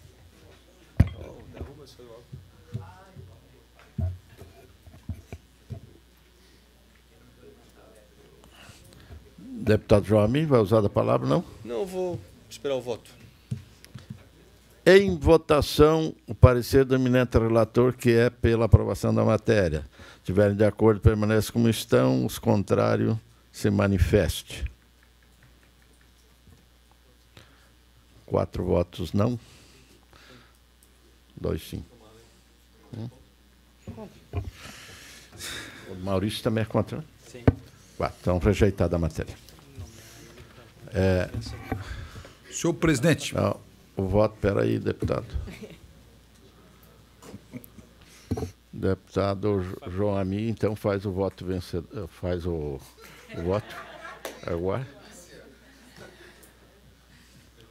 Speaker 2: Deputado João Amin, vai usar a palavra, não?
Speaker 3: Não, eu vou esperar o voto.
Speaker 2: Em votação, o parecer do eminente relator, que é pela aprovação da matéria. Se estiverem de acordo, permaneçam como estão. Os contrários, se manifeste. 4 votos não. 2 sim. O Maurício também é contra?
Speaker 1: Sim.
Speaker 2: 4. Então, rejeitada a matéria.
Speaker 5: Senhor presidente.
Speaker 2: Não. O voto, espera aí, deputado. Deputado João Amin, então faz o voto vencedor, faz o voto agora.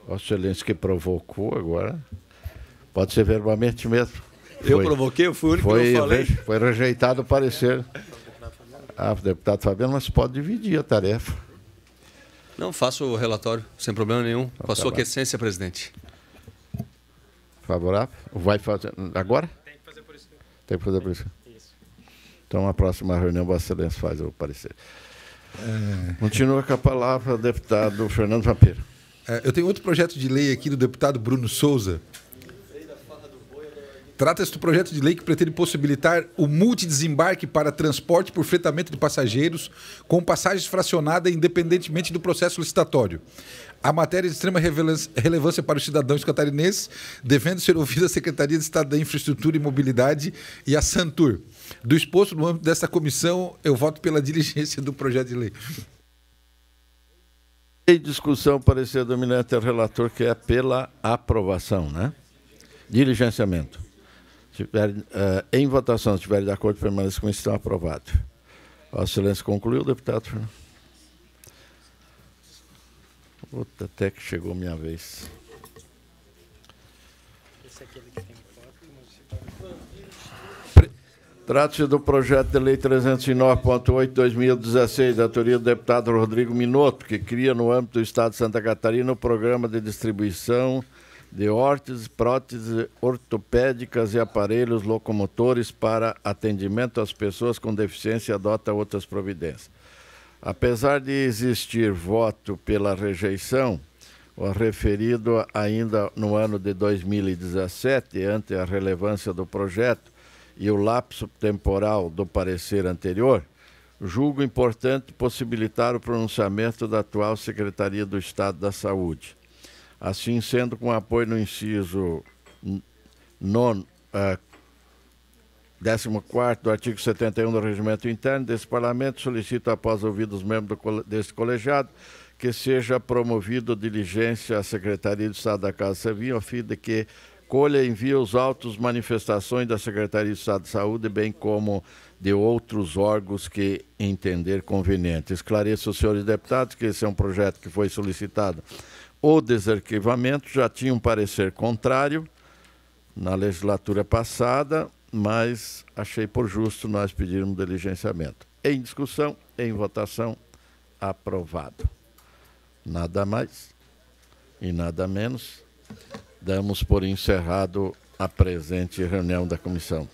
Speaker 2: Vossa Excelência que provocou agora. Pode ser verbalmente mesmo.
Speaker 3: Eu provoquei, eu fui o único que não falei.
Speaker 2: Foi rejeitado o parecer. Deputado Fabiano, mas pode dividir a tarefa.
Speaker 3: Não, faço o relatório, sem problema nenhum. Com a sua aquiescência, presidente.
Speaker 2: Favorável? Vai fazer agora?
Speaker 1: Tem que fazer por isso.
Speaker 2: Tem que fazer por isso.
Speaker 1: Isso.
Speaker 2: Então, na próxima reunião, Vossa Excelência faz o parecer. Continua com a palavra o deputado Fernando Vampiro.
Speaker 5: Eu tenho outro projeto de lei aqui do deputado Bruno Souza. Trata-se do projeto de lei que pretende possibilitar o multidesembarque para transporte por fretamento de passageiros com passagens fracionadas independentemente do processo licitatório. A matéria é de extrema relevância para os cidadãos catarinenses, devendo ser ouvida a Secretaria de Estado da Infraestrutura e Mobilidade e a Santur. Do exposto no âmbito desta comissão, eu voto pela diligência do projeto de lei.
Speaker 2: Em discussão, parecer do eminente relator, que é pela aprovação, né? Diligenciamento. Em votação, se estiver de acordo, permaneça como estão aprovado. Vossa Excelência concluiu, deputado Fernando? Puta, até que chegou minha vez.
Speaker 1: Esse é aquele que tem foto.
Speaker 2: Trata-se do projeto de lei 309.8/2016, da autoria do deputado Rodrigo Minotto, que cria no âmbito do Estado de Santa Catarina o programa de distribuição de órteses, próteses ortopédicas e aparelhos locomotores para atendimento às pessoas com deficiência e adota outras providências. Apesar de existir voto pela rejeição, o referido ainda no ano de 2017, ante a relevância do projeto e o lapso temporal do parecer anterior, julgo importante possibilitar o pronunciamento da atual Secretaria do Estado da Saúde. Assim sendo, com apoio no inciso 14º do artigo 71 do Regimento Interno desse Parlamento, solicito, após ouvidos os membros deste colegiado, que seja promovido diligência à Secretaria de Estado da Casa Civil, a fim de que colha e envie os autos manifestações da Secretaria de Estado de Saúde, bem como de outros órgãos que entender conveniente. Esclareço aos senhores deputados que esse é um projeto que foi solicitado o desarquivamento, já tinha um parecer contrário na legislatura passada, mas achei por justo nós pedirmos diligenciamento. Em discussão, em votação, aprovado. Nada mais e nada menos. Damos por encerrado a presente reunião da comissão.